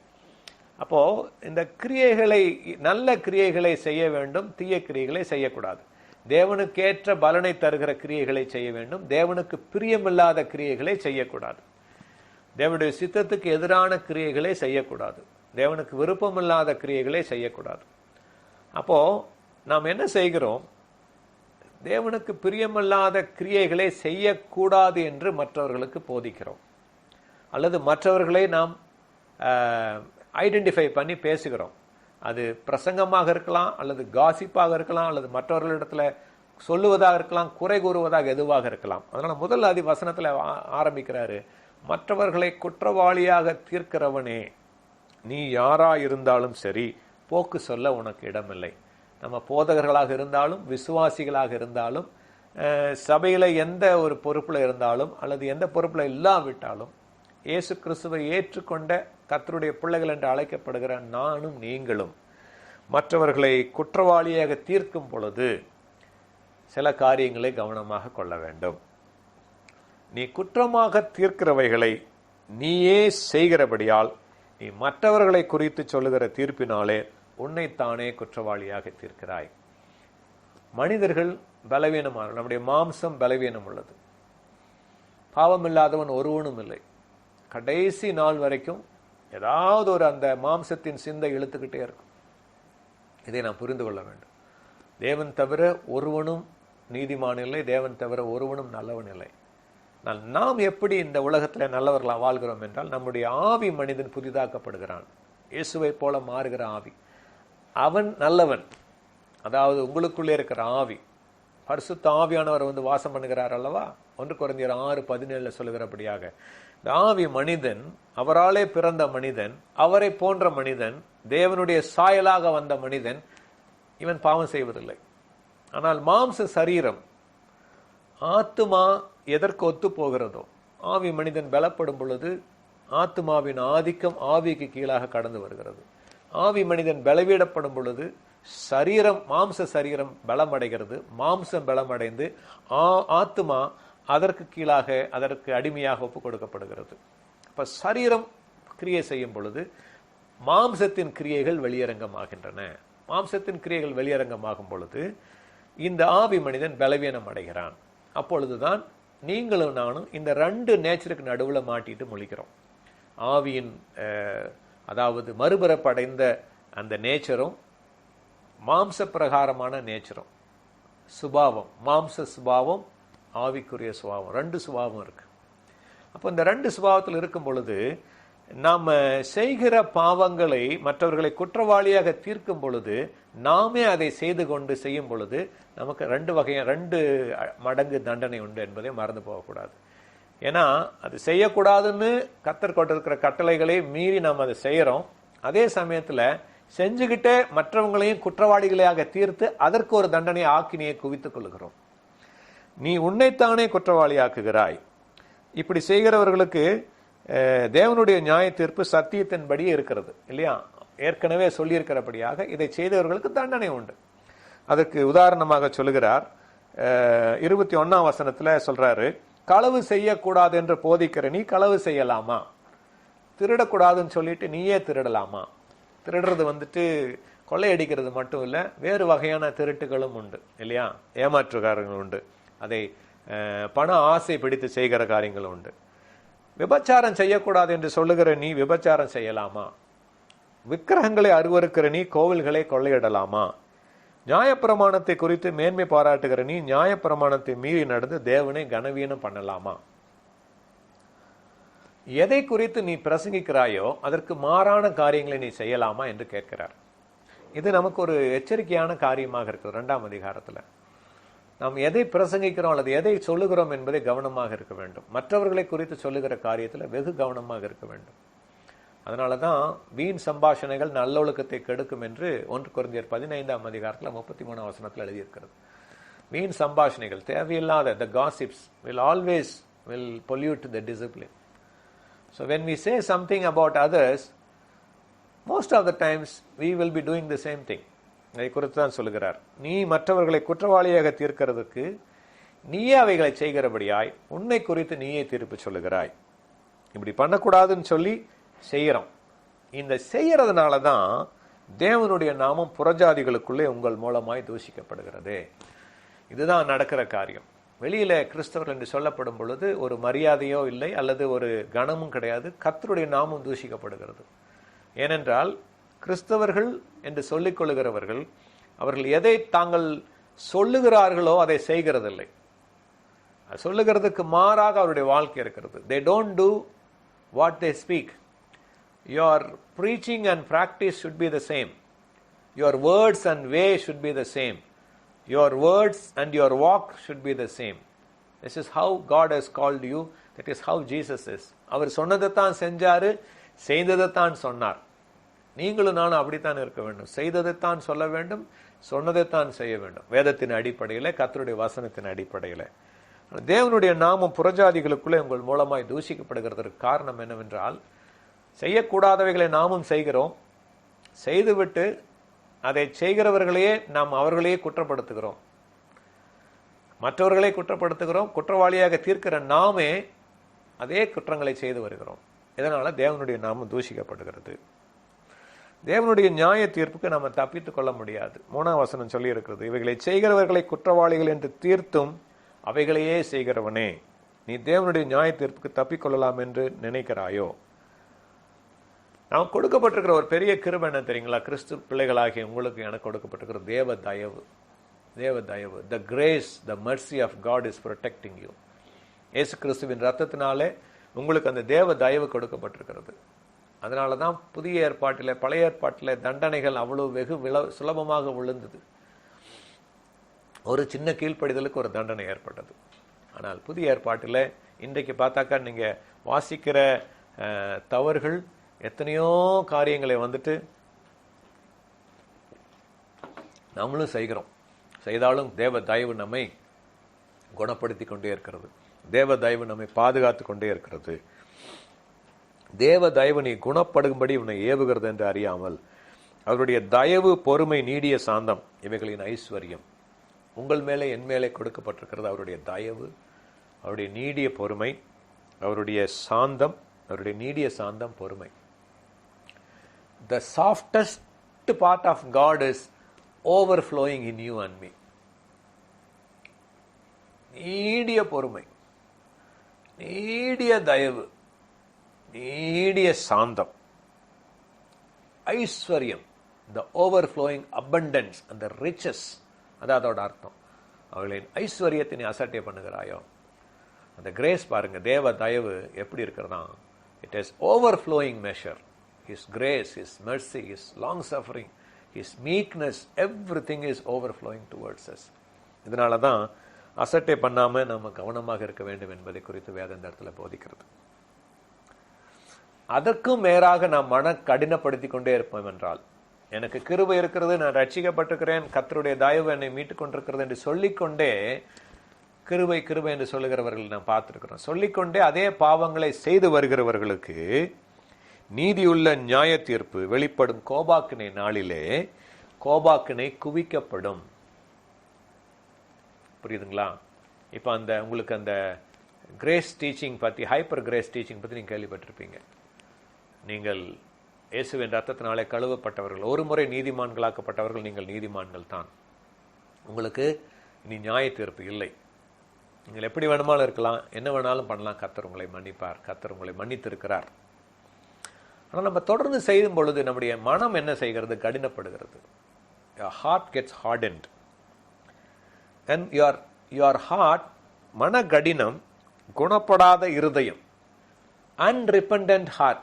அப்போ இந்த கிரியைகளை, நல்ல கிரியைகளை செய்ய வேண்டும், தீய கிரியைகளை செய்யக்கூடாது. தேவனுக்கேற்ற பலனை தருகிற கிரியைகளை செய்ய வேண்டும், தேவனுக்கு பிரியமில்லாத கிரியைகளை செய்யக்கூடாது. தேவனுடைய சித்தத்துக்கு எதிரான கிரியைகளை செய்யக்கூடாது, தேவனுக்கு விருப்பமில்லாத கிரியைகளை செய்யக்கூடாது. அப்போ நாம் என்ன செய்கிறோம்? தேவனுக்கு பிரியமில்லாத கிரியைகளை செய்யக்கூடாது என்று மற்றவர்களுக்கு போதிக்கிறோம், அல்லது மற்றவர்களை நாம் ஐடென்டிஃபை பண்ணி பேசுகிறோம். அது பிரசங்கமாக இருக்கலாம், அல்லது காசிப்பாக இருக்கலாம், அல்லது மற்றவர்களிடத்துல சொல்லுவதாக இருக்கலாம், குறை கூறுவதாக எதுவாக இருக்கலாம். அதனால முதல் வசனத்தில் ஆரம்பிக்கிறாரு, மற்றவர்களை குற்றவாளியாக தீர்க்கிறவனே, நீ யாரா இருந்தாலும் சரி, போக்கு சொல்ல உனக்கு இடமில்லை. நம்ம போதகர்களாக இருந்தாலும், விசுவாசிகளாக இருந்தாலும், சபையில் எந்த ஒரு பொறுப்பில் இருந்தாலும் அல்லது எந்த பொறுப்பில் இல்லாவிட்டாலும், இயேசு கிறிஸ்துவை ஏற்றுக்கொண்ட கர்த்தருடைய பிள்ளைகள் என்று அழைக்கப்படுகிற நானும் நீங்களும் மற்றவர்களை குற்றவாளியாக தீர்க்கும் பொழுது சில காரியங்களை கவனமாக கொள்ள வேண்டும். நீ குற்றமாக தீர்க்கிறவைகளை நீயே செய்கிறபடியால் நீ மற்றவர்களை குறித்து சொல்லுகிற தீர்ப்பினாலே உன்னைத்தானே குற்றவாளியாக தீர்க்கிறாய். மனிதர்கள் பலவீனமான, நம்முடைய மாம்சம் பலவீனம் உள்ளது. பாவமில்லாதவன் ஒருவனும் இல்லை. கடைசி நாள் வரைக்கும் ஏதாவது ஒரு அந்த மாம்சத்தின் சிந்தை இழுத்துக்கிட்டே இருக்கும். இதை நாம் புரிந்து கொள்ள வேண்டும். தேவன் தவிர ஒருவனும் நீதிமான் இல்லை, தேவன் தவிர ஒருவனும் நல்லவன் இல்லை. நாம் எப்படி இந்த உலகத்தில் நல்லவர்களாக வாழ்கிறோம் என்றால், நம்முடைய ஆவி மனிதன் புதிதாக்கப்படுகிறான், இயேசுவை போல மாறுகிற ஆவி. அவன் நல்லவன். அதாவது உங்களுக்குள்ளே இருக்கிற ஆவி, பரிசுத்த ஆவியானவர் வாசம் பண்ணுகிறார் அல்லவா? 1 கொரிந்தியர் 6:17 சொல்லுகிறபடியாக இந்த ஆவி மனிதன், அவராலே பிறந்த மனிதன், அவரை போன்ற மனிதன், தேவனுடைய சாயலாக வந்த மனிதன், இவன் பாவம் செய்வதில்லை. ஆனால் மாம்ச சரீரம், ஆத்துமா எதற்கு ஒத்து போகிறதோ, ஆவி மனிதன் பலப்படும் பொழுது ஆத்துமாவின் ஆதிக்கம் ஆவிக்கு கீழாக கடந்து வருகிறது. ஆவி மனிதன் பலவீனப்படும் பொழுது சரீரம், மாம்ச சரீரம் பலமடைகிறது. மாம்சம் பலமடைந்து ஆத்துமா அதற்கு கீழாக, அதற்கு அடிமையாக ஒப்புக் கொடுக்கப்படுகிறது. அப்ப சரீரம் கிரியை செய்யும் பொழுது மாம்சத்தின் கிரியைகள் வெளியரங்கமாகின்றன. மாம்சத்தின் கிரியைகள் வெளியரங்கமாகும் பொழுது இந்த ஆவி மனிதன் பலவீனம் அடைகிறான். அப்பொழுதுதான் நீங்களும் நானும் இந்த 2 நேச்சருக்கு நடுவில் மாட்டிட்டு முழிக்கிறோம். ஆவியின் அதாவது மறுபிறப்படைந்த அந்த நேச்சரும், மாம்ச பிரகாரமான நேச்சரும், சுபாவம், மாம்ச சுபாவம், ஆவிக்குரிய சுபாவம், 2 சுபாவம் இருக்கு. அப்போ இந்த 2 சுபாவத்தில் இருக்கும் பொழுது நாம் செய்கிற பாவங்களை மற்றவர்களை குற்றவாளியாக தீர்க்கும் பொழுது, நாமே அதை செய்து கொண்டு செய்யும் பொழுது நமக்கு 2 மடங்கு தண்டனை உண்டு என்பதை மறந்து போகக்கூடாது. ஏன்னா அது செய்யக்கூடாதுன்னு கர்த்தர் கொண்டிருக்கிற கட்டளைகளை மீறி நாம் அதை செய்யறோம். அதே சமயத்தில் செஞ்சுக்கிட்டே மற்றவங்களையும் குற்றவாளிகளாக தீர்த்து அதற்கு ஒரு தண்டனை ஆக்கினியை குவித்துக் கொள்கிறோம். நீ உன்னைத்தானே குற்றவாளியாக்குகிறாய். இப்படி செய்கிறவர்களுக்கு தேவனுடைய நியாய தீர்ப்பு சத்தியத்தின்படியே இருக்கிறது இல்லையா? ஏற்கனவே சொல்லியிருக்கிறபடியாக இதை செய்தவர்களுக்கு தண்டனை உண்டு. அதற்கு உதாரணமாக சொல்லுகிறார். 21ஆம் வசனத்துல சொல்றாரு, களவு செய்யக்கூடாது என்று போதிக்கிற நீ களவு செய்யலாமா? திருடக்கூடாதுன்னு சொல்லிட்டு நீயே திருடலாமா? திருடுறது வந்துட்டு கொள்ளையடிக்கிறது மட்டும் இல்லை, வேறு வகையான திருட்டுகளும் உண்டு இல்லையா? ஏமாற்றுக்காரங்கள் உண்டு, அதை பண ஆசை பிடித்து செய்கிற காரியங்களும் உண்டு. விபச்சாரம் செய்யக்கூடாது என்று சொல்லுகிற நீ விபச்சாரம் செய்யலாமா? விக்கிரகங்களை அருவருக்கிற நீ கோவில்களை கொள்ளையிடலாமா? நியாயப்பிரமாணத்தை குறித்து மேன்மை பாராட்டுகிற நீ நியாயப்பிரமாணத்தை மீறி நடந்து தேவனை கனவீனம் பண்ணலாமா? எதை குறித்து நீ பிரசங்கிக்கிறாயோ அதற்கு மாறான காரியங்களை நீ செய்யலாமா என்று கேட்கிறார். இது நமக்கு ஒரு எச்சரிக்கையான காரியமாக இருக்குது. 2ஆம் அதிகாரத்தில் நாம் எதை பிரசங்கிக்கிறோம் அல்லது எதை சொல்லுகிறோம் என்பதை கவனமாக இருக்க வேண்டும். மற்றவர்களை குறித்து சொல்லுகிற காரியத்தில் வெகு கவனமாக இருக்க வேண்டும். அதனால தான் வீண் சம்பாஷணைகள் நல்லொழுக்கத்தை கெடுக்கும் என்று 1 கொரிந்தியர் 15ஆம் அதிகாரத்தில் 33ஆம் வசனத்தில் எழுதியிருக்கிறது. வீண் சம்பாஷணைகள் தேவையில்லாத, the gossips will always pollute the discipline. So when we say something about others, most of the times we will be doing the same thing. இதை குறித்து தான் சொல்லுகிறார். நீ மற்றவர்களை குற்றவாளியாக தீர்க்கிறதுக்கு நீயே அவைகளை செய்கிறபடியாய் உன்னை குறித்து நீயே தீர்ப்பு சொல்லுகிறாய். இப்படி பண்ணக்கூடாதுன்னு சொல்லி செய்யறோம். இந்த செய்யறதுனால தான் தேவனுடைய நாமம் புறஜாதிகளுக்குள்ளே உங்கள் மூலமாய் தூஷிக்கப்படுகிறது. இதுதான் நடக்கிற காரியம். வெளியில கிறிஸ்தவர்கள் என்று சொல்லப்படும் பொழுது ஒரு மரியாதையோ இல்லை, அல்லது ஒரு கனமும் கிடையாது. கர்த்தருடைய நாமம் தூஷிக்கப்படுகிறது. ஏனென்றால் கிறிஸ்தவர்கள் என்று சொல்லிக் கொள்ளுகிறவர்கள் அவர்கள் எதை தாங்கள் சொல்லுகிறார்களோ அதை செய்கிறதில்லை. சொல்லுகிறதுக்கு மாறாக அவருடைய வாழ்க்கை இருக்கிறது. They don't do what they speak. Your preaching and practice should be the same. Your words and way should be the same. Your words and your walk should be the same. This is how God has called you. That is how Jesus is. அவர் சொன்னதைத்தான் செஞ்சாரு, செய்ததைத்தான் சொன்னார். நீங்களும் நானும் அப்படித்தான் இருக்க வேண்டும். செய்ததைத்தான் சொல்ல வேண்டும், சொன்னதைத்தான் செய்ய வேண்டும். வேதத்தின் அடிப்படையில், கர்த்தருடைய வசனத்தின் அடிப்படையில். தேவனுடைய நாமம் புறஜாதிகளுக்குள்ளே உங்கள் மூலமாய் தூஷிக்கப்படுகிறதற்கு காரணம் என்னவென்றால், செய்யக்கூடாதவைகளை நாமும் செய்கிறோம். செய்துவிட்டு அதை செய்கிறவர்களையே நாம் அவர்களையே குற்றப்படுத்துகிறோம், மற்றவர்களை குற்றப்படுத்துகிறோம். குற்றவாளியாக தீர்க்கிற நாமே அதே குற்றங்களை செய்து வருகிறோம். இதனால தேவனுடைய நாமம் தூஷிக்கப்படுகிறது. தேவனுடைய நியாய தீர்ப்புக்கு நம்ம தப்பித்துக் கொள்ள முடியாது. 3ஆம் வசனம் சொல்லி இருக்கிறது, இவைகளை செய்கிறவர்களை குற்றவாளிகள் என்று தீர்த்தும் அவைகளையே செய்கிறவனே, நீ தேவனுடைய நியாய தீர்ப்புக்கு தப்பிக்கொள்ளலாம் என்று நினைக்கிறாயோ? நாம் கொடுக்கப்பட்டிருக்கிற ஒரு பெரிய கிருபை என்ன தெரியுங்களா? கிறிஸ்து பிள்ளைகளாகிய உங்களுக்கு எனக்கு கொடுக்கப்பட்டிருக்கிற தேவ தயவு. தேவ தயவு, the grace, the mercy of God is protecting you. இயேசு கிறிஸ்துவின் ரத்தத்தினாலே உங்களுக்கு அந்த தேவ தயவு கொடுக்கப்பட்டிருக்கிறது. அதனால தான் புதிய ஏற்பாட்டில், பழைய ஏற்பாட்டில் தண்டனைகள் அவ்வளவு வெகு சுலபமாக விழுந்தது. ஒரு சின்ன கீழ்ப்படிதலுக்கு ஒரு தண்டனை ஏற்பட்டது. ஆனால் புதிய ஏற்பாட்டில் இன்றைக்கு பார்த்தாக்கா நீங்கள் வாசிக்கிற தவறுகள் எத்தனையோ காரியங்களை வந்துட்டு நம்மளும் செய்கிறோம். செய்தாலும் தேவ தயவு நம்மை குணப்படுத்தி கொண்டே இருக்கிறது. தேவ தயவு நம்மை பாதுகாத்து கொண்டே இருக்கிறது. தேவ தயவு நீ குணப்படும்படி உன்னை ஏவுகிறது என்று அறியாமல், அவருடைய தயவு, பொறுமை, நீடிய சாந்தம் இவைகளின் ஐஸ்வர்யம் உங்கள் மேலே என் மேலே கொடுக்கப்பட்டிருக்கிறது. அவருடைய தயவு, அவருடைய நீடிய பொறுமை, அவருடைய சாந்தம், அவருடைய நீடிய சாந்தம், பொறுமை. The softest part of God is overflowing in you and me. நீடிய பொறுமை, நீடிய தயவு, நீடிய சாந்தம், ஐஸ்வர்யம், the overflowing abundance and the riches. அதான் அதோட அர்த்தம். அவர்களின் ஐஸ்வர்யத்தை நீ அசட்டை பண்ணுகிறாயோ? அந்த கிரேஸ் பாருங்க, தேவ தயவு எப்படி இருக்கிறதா? It is overflowing measure. His grace, His mercy, His long suffering, His meekness, everything is overflowing towards us. இதனால தான் அசட்டை பண்ணாம நம்ம கவனமாக இருக்க வேண்டும் என்பதை குறித்து வேத இந்த இடத்துல போதிக்கிறது. அதற்கும் மேலாக நாம் மன கடினப்படுத்தி கொண்டே இருப்போம் என்றால், எனக்கு கிருபை இருக்கிறது, நான் ரட்சிக்கப்பட்டிருக்கிறேன், கர்த்தருடைய தயவு என்னை மீட்டுக் கொண்டிருக்கிறது என்று சொல்லிக்கொண்டே கிருபை கிருபை என்று சொல்லுகிறவர்கள் நாம் பார்த்திருக்கிறோம். சொல்லிக்கொண்டே அதே பாவங்களை செய்து வருகிறவர்களுக்கு நீதியுள்ள நியாய தீர்ப்பு வெளிப்படும் கோபாக்கினை நாளிலே கோபாக்கினை குவிக்கப்படும். புரியுதுங்களா? இப்போ உங்களுக்கு அந்த கிரேஸ் டீச்சிங் பற்றி, ஹைப்பர் கிரேஸ் டீச்சிங் பற்றி நீங்கள் கேள்விப்பட்டிருப்பீங்க. நீங்கள் இயேசுவின் ரத்தத்தினாலே கழுவப்பட்டவர்கள், ஒரு முறை நீதிமான்களாக்கப்பட்டவர்கள், நீங்கள் நீதிமான்கள் தான். உங்களுக்கு இனி நியாய தீர்ப்பு இல்லை. நீங்கள் எப்படி வேணுமாலும் இருக்கலாம், என்ன வேணாலும் பண்ணலாம். கர்த்தர் உங்களை மன்னிப்பார். கர்த்தர் உங்களை மன்னித்திருக்கிறார். ஆனால் நம்ம தொடர்ந்து செய்யும் பொழுது நம்முடைய மனம் என்ன செய்கிறது? கடினப்படுகிறது. Your heart gets hardened. And your heart, மன கடினம், குணப்படாத இருதயம், unrepentant heart,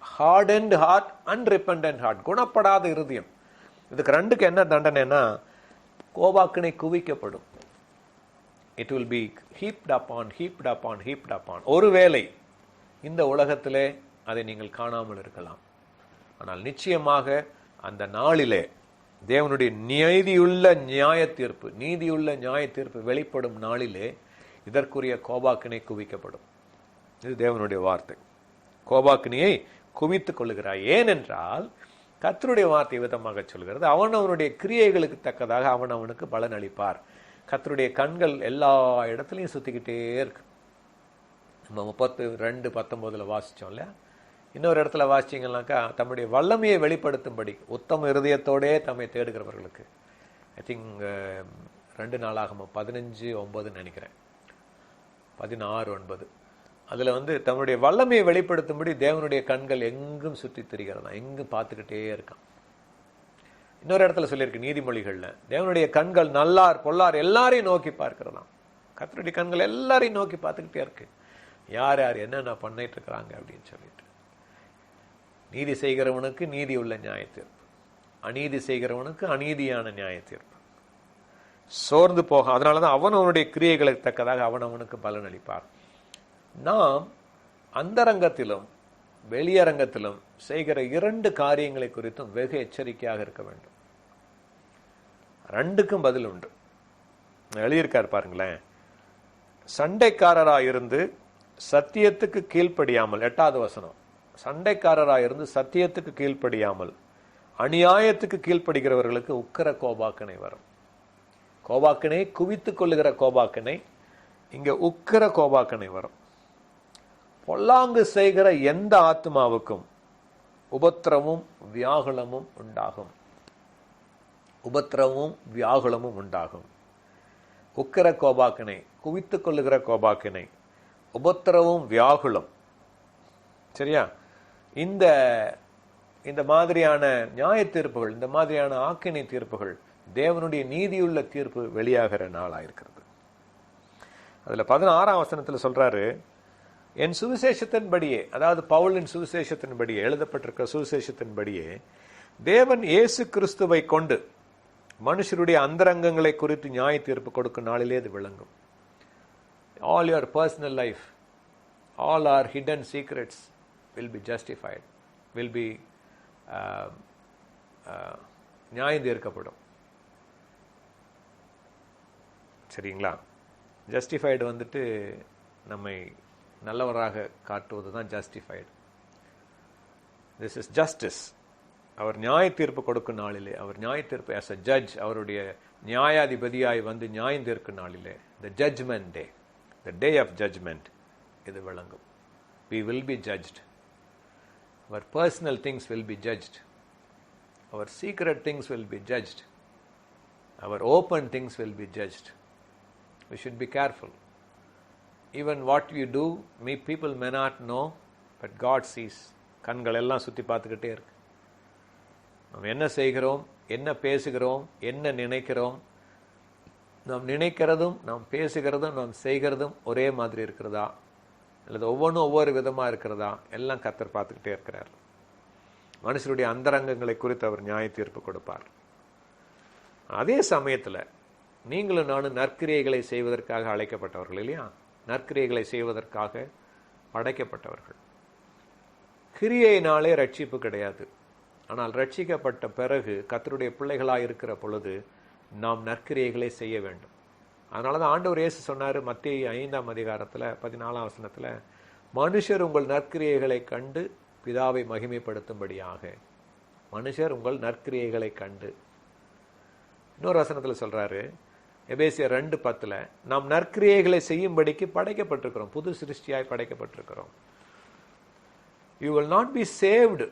hardened heart, unrepentant heart, குணப்படாத இருதயம். இதுக்கு ரெண்டுக்கு என்ன தண்டனைனா, கோபாக்கினை குவிக்கப்படும். It will be heaped upon, heaped upon, heaped upon. ஒருவேளை இந்த உலகத்திலே அதை நீங்கள் காணாமல் இருக்கலாம். ஆனால் நிச்சயமாக அந்த நாளிலே தேவனுடைய நீதியுள்ள நியாய தீர்ப்பு வெளிப்படும் நாளிலே இதற்குரிய கோபாக்கினை குவிக்கப்படும். இது தேவனுடைய வார்த்தை. கோபாக்கினியை குவித்துக் கொள்ளுகிறாய். ஏனென்றால் கர்த்தருடைய வார்த்தை விதமாக சொல்கிறது, அவனுடைய கிரியைகளுக்கு தக்கதாக அவனுக்கு பலன் அளிப்பார். கர்த்தருடைய கண்கள் எல்லா இடத்துலையும் சுத்திக்கிட்டே இருக்கு. நம்ம 32:19 வாசிச்சோம்ல. இன்னொரு இடத்துல வாசிச்சிங்கன்னாக்கா, தம்முடைய வல்லமையை வெளிப்படுத்தும்படி உத்தம இருதயத்தோடே தம்மை தேடுகிறவர்களுக்கு, ஐ திங்க் 2 நாளாகமம் 15:9 நினைக்கிறேன், 16:9, அதில் தம்முடைய வல்லமையை வெளிப்படுத்தும்படி தேவனுடைய கண்கள் எங்கும் சுற்றி திரிகிறதா, எங்கும் பார்த்துக்கிட்டே இருக்கான். இன்னொரு இடத்துல சொல்லியிருக்கு நீதிமொழிகள்ல, தேவனுடைய கண்கள் நல்லார் பொல்லார் எல்லாரையும் நோக்கி பார்க்கிறதாம். கர்த்தருடைய கண்கள் எல்லாரையும் நோக்கி பார்த்துக்கிட்டே இருக்கு, யார் யார் என்னென்ன பண்ணிட்டு இருக்கிறாங்க அப்படின்னு சொல்லிட்டு. நீதி செய்கிறவனுக்கு நீதி உள்ள நியாய தீர்ப்பு, அநீதி செய்கிறவனுக்கு அநீதியான நியாய தீர்ப்பு. சோர்ந்து போக, அதனாலதான் அவனுடைய கிரியைகளுக்கு தக்கதாக அவனுக்கு பலன் அளிப்பார். நாம் அந்தரங்கத்திலும் வெளியரங்கத்திலும் செய்கிற 2 காரியங்களை குறித்தும் வெகு எச்சரிக்கையாக இருக்க வேண்டும். 2க்கும் பதில் உண்டு. எழுதியிருக்கார் பாருங்களேன். சண்டைக்காரராயிருந்து சத்தியத்துக்கு கீழ்ப்படியாமல், 8வது வசனம், சண்டைக்காரராயிருந்து சத்தியத்துக்கு கீழ்ப்படியாமல் அநியாயத்துக்கு கீழ்ப்படுகிறவர்களுக்கு உக்கிர கோபாக்கினை வரும். கோபாக்கினை குவித்துக் கொள்ளுகிற கோபாக்கினை, இங்க உக்கிர கோபாக்கினை வரும். பொல்லாங்கு செய்கிற எந்த ஆத்மாவுக்கும் உபத்திரமும் வியாகுலமும் உண்டாகும். உபத்திரமும் வியாகுலமும் உண்டாகும். உக்கிர கோபாக்கினை, குவித்துக் கொள்ளுகிற கோபாக்கினை, உபத்திரவும் வியாகுலம். சரியா? இந்த மாதிரியான நியாய தீர்ப்புகள், இந்த மாதிரியான ஆக்கினை தீர்ப்புகள், தேவனுடைய நீதியுள்ள தீர்ப்பு வெளியாகிற நாளாயிருக்கிறது. அதுல 16ஆம் வசனத்தில் சொல்றாரு, என் சுவிசேஷத்தின்படியே, அதாவது பவுலின் சுவிசேஷத்தின்படியே, எழுதப்பட்டிருக்கிற சுவிசேஷத்தின்படியே தேவன் இயேசு கிறிஸ்துவை கொண்டு மனுஷருடைய அந்தரங்கங்களை குறித்து நியாய தீர்ப்பு கொடுக்கும் நாளிலே இது விளங்கும். All your personal life, all our hidden secrets will be justified, will be நியாயம் தீர்க்கப்படும். சரிங்களா? ஜஸ்டிஃபைடு நம்மை நல்லவராக காட்டுவது தான் ஜஸ்டிஃபைடு. This is justice. அவர் நியாய தீர்ப்பு கொடுக்கும் நாளிலே, அவர் நியாய தீர்ப்பு as a judge, அவருடைய நியாயாதிபதியாய் நியாயம் தீர்க்கும் நாளிலே, the judgment day, the day of judgment, இது விளங்கும். We will be judged. Our personal things will be judged. Our secret things will be judged. Our open things will be judged. We should be careful. Even what you do, people may not know, but God sees. கண்கள் எல்லாம் சுற்றி பார்த்துக்கிட்டே இருக்கு. நாம் என்ன செய்கிறோம், என்ன பேசுகிறோம், என்ன நினைக்கிறோம், நாம் நினைக்கிறதும் நாம் பேசுகிறதும் நாம் செய்கிறதும் ஒரே மாதிரி இருக்கிறதா, அல்லது ஒவ்வொன்றும் ஒவ்வொரு விதமாக இருக்கிறதா, எல்லாம் கர்த்தர் பார்த்துக்கிட்டே இருக்கிறார். மனுஷருடைய அந்தரங்கங்களை குறித்து அவர் நியாய தீர்ப்பு கொடுப்பார். அதே சமயத்தில் நீங்களும் நானும் நற்கிரியைகளை செய்வதற்காக அழைக்கப்பட்டவர்கள் இல்லையா? நற்கிரியைகளை செய்வதற்காக படைக்கப்பட்டவர்கள். கிரியையினாலே ரட்சிப்பு கிடையாது. ஆனால் ரட்சிக்கப்பட்ட பிறகு கர்த்தருடைய பிள்ளைகளாக இருக்கிற பொழுது நாம் நற்கிரியைகளை செய்ய வேண்டும். அதனால தான் ஆண்டவர் இயேசு சொன்னார் மத்தேயு 5ஆம் அதிகாரத்தில் 14ஆம் வசனத்தில், மனுஷர் உங்கள் நற்கிரியைகளை கண்டு பிதாவை மகிமைப்படுத்தும்படியாக. மனுஷர் உங்கள் நற்கிரியைகளை கண்டு. இன்னொரு வசனத்தில் சொல்றாரு, எபேசியர் 2:10, நாம் நற்கிரியைகளை செய்யும்படிக்கு படைக்கப்பட்டிருக்கிறோம், புது சிருஷ்டியாய் படைக்கப்பட்டிருக்கிறோம். You will not be saved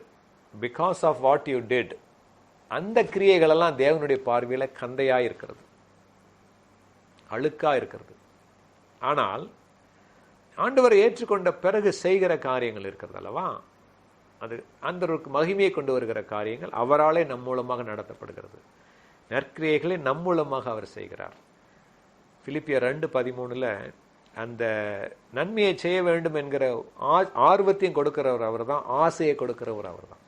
because of what you did. அந்த கிரியைகள் எல்லாம் தேவனுடைய பார்வையில கந்தையா இருக்கிறது, அழுக்கா இருக்கிறது. ஆனால் ஆண்டவரை ஏற்றுக்கொண்ட பிறகு செய்கிற காரியங்கள் இருக்கிறது அல்லவா, அது ஆண்டவருக்கு மகிமையை கொண்டு வருகிற காரியங்கள் அவராலே நம் மூலமாக நடத்தப்படுகிறது. நற்கிரியைகளை நம் மூலமாக அவர் செய்கிறார். பிலிப்பியர் 2:13 அந்த நன்மையை செய்ய வேண்டும் என்கிற ஆர்வத்தையும் கொடுக்கிறவர் அவர் தான், ஆசையை கொடுக்கிறவர் அவர் தான்.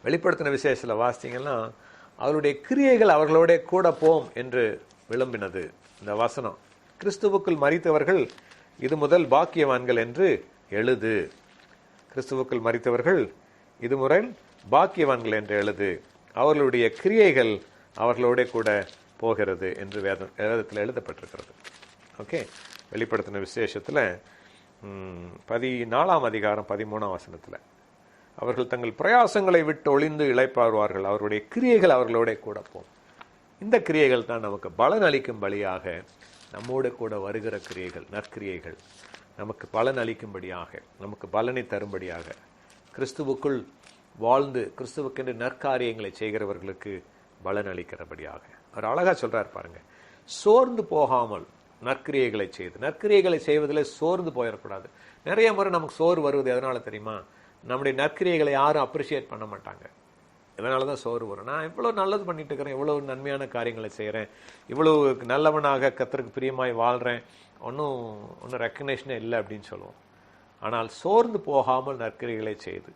வெளிப்படுத்தின விசேஷத்தில் வாசித்தீங்கன்னா அவருடைய கிரியைகள் அவர்களோட கூட போம் என்று விளம்பினது இந்த வசனம். கிறிஸ்துவுக்குள் மரித்தவர்கள் இது முதல் பாக்கியவான்கள் என்று எழுது. கிறிஸ்துவுக்குள் மரித்தவர்கள் இது முதல் பாக்கியவான்கள் என்று எழுது. அவர்களுடைய கிரியைகள் அவர்களோட கூட போகிறது என்று வேதத்தில் எழுதப்பட்டிருக்கிறது. ஓகே, வெளிப்படுத்தின விசேஷத்தில் 14 அதிகாரம் 13 வசனத்தில் அவர்கள் தங்கள் பிரயாசங்களை விட்டு ஒளிந்து இளைப்பாறுவார்கள், அவருடைய கிரியைகள் அவர்களோட கூட போகும். இந்த கிரியைகள் தான் நமக்கு பலன் அளிக்கும் பலியாக நம்மோடு கூட வருகிற கிரியைகள், நற்கிரியைகள் நமக்கு பலன் அளிக்கும்படியாக, நமக்கு பலனை தரும்படியாக, கிறிஸ்துவுக்குள் வாழ்ந்து கிறிஸ்துவுக்கென்று நற்காரியங்களை செய்கிறவர்களுக்கு பலன் அளிக்கிறபடியாக. அவர் அழகா சொல்றார் பாருங்க, சோர்ந்து போகாமல் நற்கிரியைகளை செய்து. நற்கிரியைகளை செய்வதில் சோர்ந்து போயிடக்கூடாது. நிறைய முறை நமக்கு சோறு வருவது எதனால தெரியுமா? நம்முடைய நற்கிரியைகளை யாரும் அப்ரிஷியேட் பண்ண மாட்டாங்க. இதனால தான் சோறு வரும். நான் இவ்வளோ நல்லது பண்ணிட்டு இருக்கிறேன், இவ்வளவு நன்மையான காரியங்களை செய்கிறேன், இவ்வளவு நல்லவனாக கர்த்தருக்கு பிரியமாய் வாழ்கிறேன், ஒன்றும் ரெக்கக்னேஷனே இல்லை அப்படின்னு சொல்லுவோம். ஆனால் சோர்ந்து போகாமல் நற்கிரியைகளை செய்து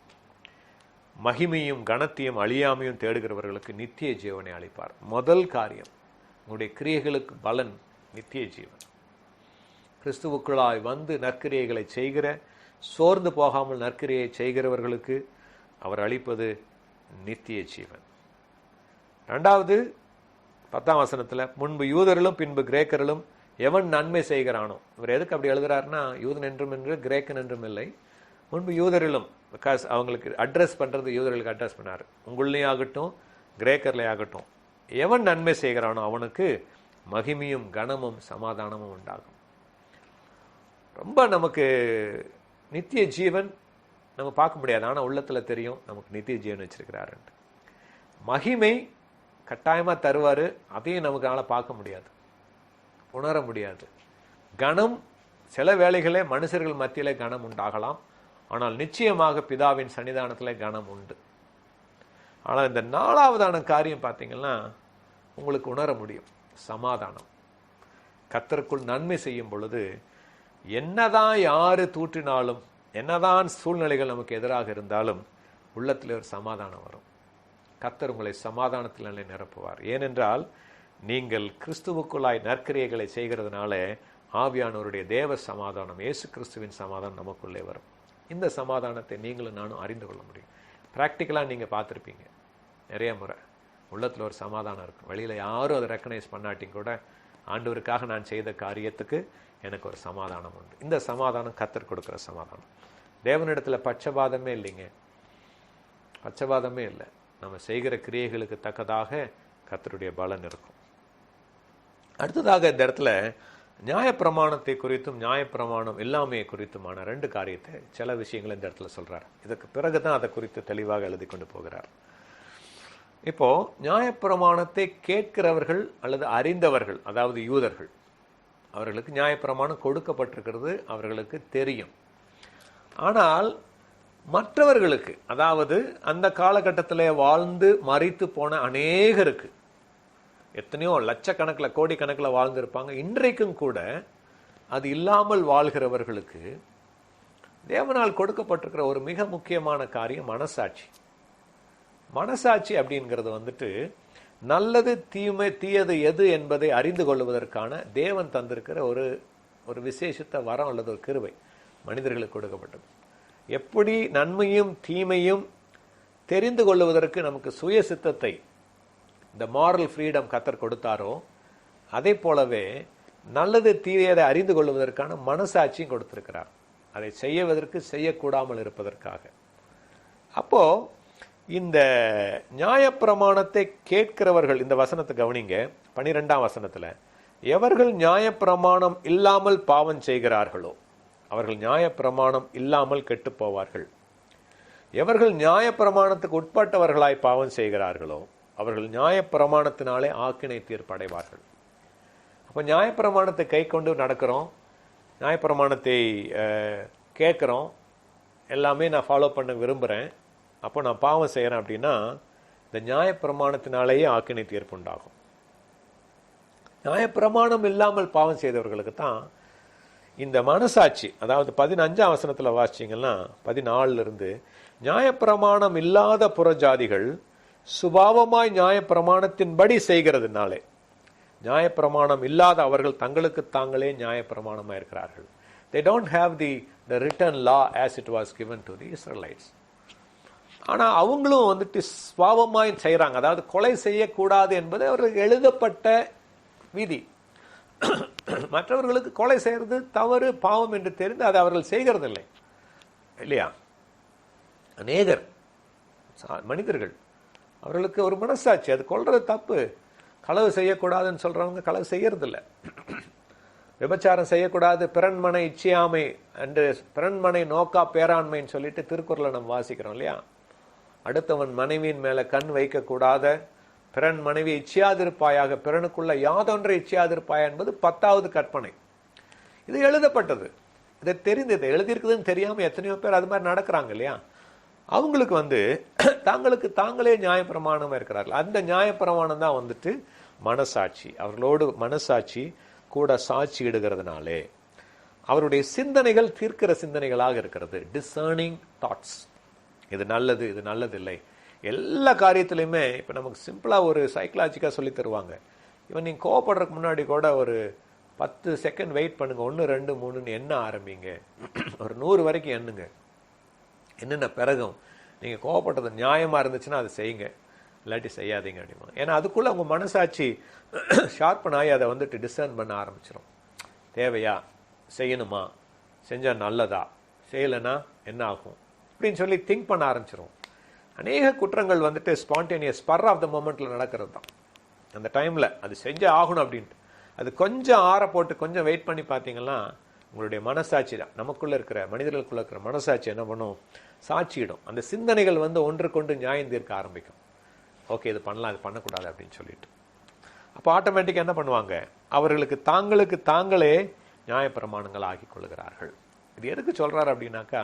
மகிமையும் கனத்தையும் அழியாமையும் தேடுகிறவர்களுக்கு நித்திய ஜீவனை அளிப்பார். முதல் காரியம், உங்களுடைய கிரியைகளுக்கு பலன் நித்திய ஜீவன். கிறிஸ்துவுக்குள்ளாய் வந்து நற்கிரியைகளை செய்கிற, சோர்ந்து போகாமல் நற்கிரியை செய்கிறவர்களுக்கு அவர் அளிப்பது நித்திய ஜீவன். 2வது 10ஆம் வசனத்தில், முன்பு யூதர்களும் பின்பு கிரேக்கர்களும் எவன் நன்மை செய்கிறானோ. இவர் எதுக்கு அப்படி எழுதுறாருன்னா, யூதன் என்றும் என்று கிரேக்கன் என்றும் இல்லை, முன்பு யூதர்களும், பிகாஸ் அவங்களுக்கு அட்ரஸ் பண்றது யூதர்களுக்கு அட்ரஸ் பண்ணார். உங்களையும் ஆகட்டும் கிரேக்கர்லே ஆகட்டும், எவன் நன்மை செய்கிறானோ அவனுக்கு மகிமையும் கனமும் சமாதானமும் உண்டாகும். ரொம்ப நமக்கு நித்திய ஜீவன் நம்ம பார்க்க முடியாது, ஆனால் உள்ளத்தில் தெரியும் நமக்கு நித்திய ஜீவன் வச்சிருக்கிறாரு. மகிமை கட்டாயமாக தருவார், அதையும் நமக்கால பார்க்க முடியாது, உணர முடியாது. கனம் சில வேளைகளே மனுஷர்கள் மத்தியிலே கனம் உண்டாகலாம், ஆனால் நிச்சயமாக பிதாவின் சன்னிதானத்தில் கனம் உண்டு. ஆனால் இந்த 4வதான காரியம் பார்த்தீங்கன்னா உங்களுக்கு உணர முடியும், சமாதானம். கர்த்தருக்குள் நன்மை செய்யும் பொழுது என்னதான் யாரு தூற்றினாலும், என்னதான் சூழ்நிலைகள் நமக்கு எதிராக இருந்தாலும் உள்ளத்தில் ஒரு சமாதானம் வரும். கர்த்தர் உங்களை சமாதானத்தில் நிரப்புவார். ஏனென்றால் நீங்கள் கிறிஸ்துவுக்குள்ளாய் நற்கிரியைகளை செய்கிறதுனால ஆவியானவருடைய தேவ சமாதானம், இயேசு கிறிஸ்துவின் சமாதானம் நமக்குள்ளே வரும். இந்த சமாதானத்தை நீங்களும் நானும் அறிந்து கொள்ள முடியும். ப்ராக்டிக்கலாக நீங்கள் பார்த்துருப்பீங்க, நிறைய முறை உள்ளத்தில் ஒரு சமாதானம் இருக்கும். வெளியில் யாரும் அதை ரெக்கக்னைஸ் பண்ணாட்டியும் கூட ஆண்டவருக்காக நான் செய்த காரியத்துக்கு எனக்கு ஒரு சமாதானம் உண்டு. இந்த சமாதானம் கர்த்தர் கொடுக்குற சமாதானம். தேவனிடத்தில் பட்சபாதமே இல்லைங்க, பட்சபாதமே இல்லை. நம்ம செய்கிற கிரியைகளுக்கு தக்கதாக கர்த்தருடைய பலன் இருக்கும். அடுத்ததாக இந்த இடத்துல நியாயப்பிரமாணத்தை குறித்தும் நியாயப்பிரமாணம் எல்லாமே குறித்துமான 2 காரியத்தை, சில விஷயங்களை இந்த இடத்துல சொல்றார். இதற்கு பிறகுதான் அதை குறித்து தெளிவாக எழுதி கொண்டு போகிறார். இப்போ நியாயப்பிரமாணத்தை கேட்கிறவர்கள் அல்லது அறிந்தவர்கள், அதாவது யூதர்கள், அவர்களுக்கு நியாயப்பிரமாணம் கொடுக்கப்பட்டிருக்கிறது, அவர்களுக்கு தெரியும். ஆனால் மற்றவர்களுக்கு, அதாவது அந்த காலகட்டத்தில் வாழ்ந்து மரித்து போன அநேகருக்கு, எத்தனையோ லட்சக்கணக்கில் கோடிக்கணக்கில் வாழ்ந்திருப்பாங்க, இன்றைக்கும் கூட அது இல்லாமல் வாழ்கிறவர்களுக்கு தேவனால் கொடுக்கப்பட்டிருக்கிற ஒரு மிக முக்கியமான காரியம் மனசாட்சி. மனசாட்சி அப்படிங்கிறது வந்துட்டு நல்லது தீயது எது என்பதை அறிந்து கொள்வதற்கான தேவன் தந்திருக்கிற ஒரு விசேஷித்த வரம் அல்லது ஒரு கிருபை மனிதர்களுக்கு கொடுக்கப்பட்டது. எப்படி நன்மையும் தீமையும் தெரிந்து கொள்வதற்கு நமக்கு சுய சித்தத்தை, இந்த மாரல் ஃப்ரீடம் கர்த்தர் கொடுத்தாரோ, அதே போலவே நல்லது தீயதை அறிந்து கொள்வதற்கான மனசாட்சியும் கொடுத்திருக்கிறார், அதை செய்வதற்கு செய்யக்கூடாமல் இருப்பதற்காக. அப்போ இந்த நியாயப்பிரமாணத்தை கேட்கிறவர்கள், இந்த வசனத்தை கவனிங்க, 12ஆம் வசனத்துல, எவர்கள் நியாயப்பிரமாணம் இல்லாமல் பாவம் செய்கிறார்களோ அவர்கள் நியாயப்பிரமாணம் இல்லாமல் கெட்டு போவார்கள். எவர்கள் நியாயப்பிரமாணத்துக்கு உட்பட்டவர்களாய் பாவம் செய்கிறார்களோ அவர்கள் நியாயப்பிரமாணத்தினாலே ஆக்கினை தீர்ப்படைவார்கள். அப்போ நியாயப்பிரமாணத்தை கை கொண்டு நடக்கிறோம், நியாயப்பிரமாணத்தை கேட்குறோம், எல்லாமே நான் ஃபாலோ பண்ண விரும்புகிறேன், அப்போ நான் பாவம் செய்கிறேன் அப்படின்னா இந்த நியாயப்பிரமாணத்தினாலேயே ஆக்கினை தீர்ப்பு உண்டாகும். நியாயப்பிரமாணம் இல்லாமல் பாவம் செய்தவர்களுக்கு தான் இந்த மனசாட்சி, அதாவது 15ஆம் வசனத்தில் வாசிச்சிங்கன்னா 14 நியாயப்பிரமாணம் இல்லாத புறஜாதிகள் சுபாவமாய் நியாயப்பிரமாணத்தின்படி செய்கிறதுனாலே, நியாயப்பிரமாணம் இல்லாத அவர்கள் தங்களுக்கு தாங்களே நியாயப்பிரமாணமாக இருக்கிறார்கள். They don't have the written law as it was given to the Israelites. ஆனால் அவங்களும் வந்துட்டு சுபாவமாய் செய்கிறாங்க. அதாவது கொலை செய்யக்கூடாது என்பது அவர்களுக்கு எழுதப்பட்ட விதி. மற்றவர்களுக்கு கொலை செய்கிறது தவறு, பாவம் என்று தெரிந்து அதை அவர்கள் செய்கிறதில்லை இல்லையா? அநேகர் மனிதர்கள், அவர்களுக்கு ஒரு மனசாட்சி, அது கொல்றது தப்பு, களவு செய்யக்கூடாதுன்னு சொல்றவங்க களவு செய்யறதில்ல, விபச்சாரம் செய்யக்கூடாது, பிறன்மனை இச்சியாமை என்று பிறன்மனை நோக்கா பேராண்மைன்னு சொல்லிட்டு திருக்குறளை நம்ம வாசிக்கிறோம் இல்லையா? அடுத்தவன் மனைவியின் மேல கண் வைக்கக்கூடாத, பிறன் மனைவி இச்சியாதிருப்பாயாக, பிறனுக்குள்ள யாதொன்றை இச்சியாதிருப்பாயா என்பது 10வது கற்பனை. இது எழுதப்பட்டது, இதை தெரிந்தது, எழுதியிருக்குதுன்னு தெரியாம எத்தனையோ பேர் அது மாதிரி நடக்கிறாங்க இல்லையா? அவங்களுக்கு தாங்களுக்கு தாங்களே நியாயப்பிரமாணமா இருக்கிறார்கள். அந்த நியாயப்பிரமாணம் தான் மனசாட்சி. அவர்களோடு மனசாட்சி கூட சாட்சி இடுகிறதுனாலே அவருடைய சிந்தனைகள் தீர்க்கிற சிந்தனைகளாக இருக்கிறது. டிசர்னிங் தாட்ஸ், இது நல்லது, இது நல்லதில்லை. எல்லா காரியத்திலையுமே இப்போ நமக்கு சிம்பிளாக ஒரு சைக்கலாஜிக்காக சொல்லி தருவாங்க. இவன் நீங்கள் கோவப்படுறதுக்கு முன்னாடி கூட ஒரு 10 செகண்ட் வெயிட் பண்ணுங்க, 1 2 3ன்னு எண்ண ஆரம்பிங்க, ஒரு 100 வரைக்கும் எண்ணுங்க. என்னென்ன பிறகும் நீங்கள் கோவப்பட்டது நியாயமாக இருந்துச்சுன்னா அதை செய்யுங்க, இல்லாட்டி செய்யாதீங்க அப்படிமா. ஏன்னா அதுக்குள்ளே உங்கள் மனசாட்சி ஷார்ப்பன் ஆகி அதை டிசர்ன் பண்ண ஆரம்பிச்சிடும். தேவையா, செய்யணுமா, செஞ்சால் நல்லதா, செய்யலைன்னா என்ன ஆகும் அப்படின்னு சொல்லி திங்க் பண்ண ஆரம்பிச்சிடும். அநேக குற்றங்கள் ஸ்பான்டேனியஸ் ஸ்பர் ஆஃப் த மொமெண்ட்டில் நடக்கிறது தான். அந்த டைமில் அது செஞ்சே ஆகணும் அப்படின்ட்டு அது கொஞ்சம் ஆற போட்டு கொஞ்சம் வெயிட் பண்ணி பார்த்தீங்கன்னா உங்களுடைய மனசாட்சி தான், நமக்குள்ளே இருக்கிற மனிதர்களுக்குள்ள இருக்கிற மனசாட்சி என்ன பண்ணும், சாட்சியிடும். அந்த சிந்தனைகள் ஒன்றுக்கொண்டு நியாயம் தீர்க்க ஆரம்பிக்கும். ஓகே, இது பண்ணலாம், இது பண்ணக்கூடாது அப்படின்னு சொல்லிட்டு. அப்போ ஆட்டோமேட்டிக்காக என்ன பண்ணுவாங்க, அவர்களுக்கு தாங்களே நியாயப்பிரமாணங்கள் ஆக்கி கொள்கிறார்கள். இது எதுக்கு சொல்கிறாரு அப்படின்னாக்கா,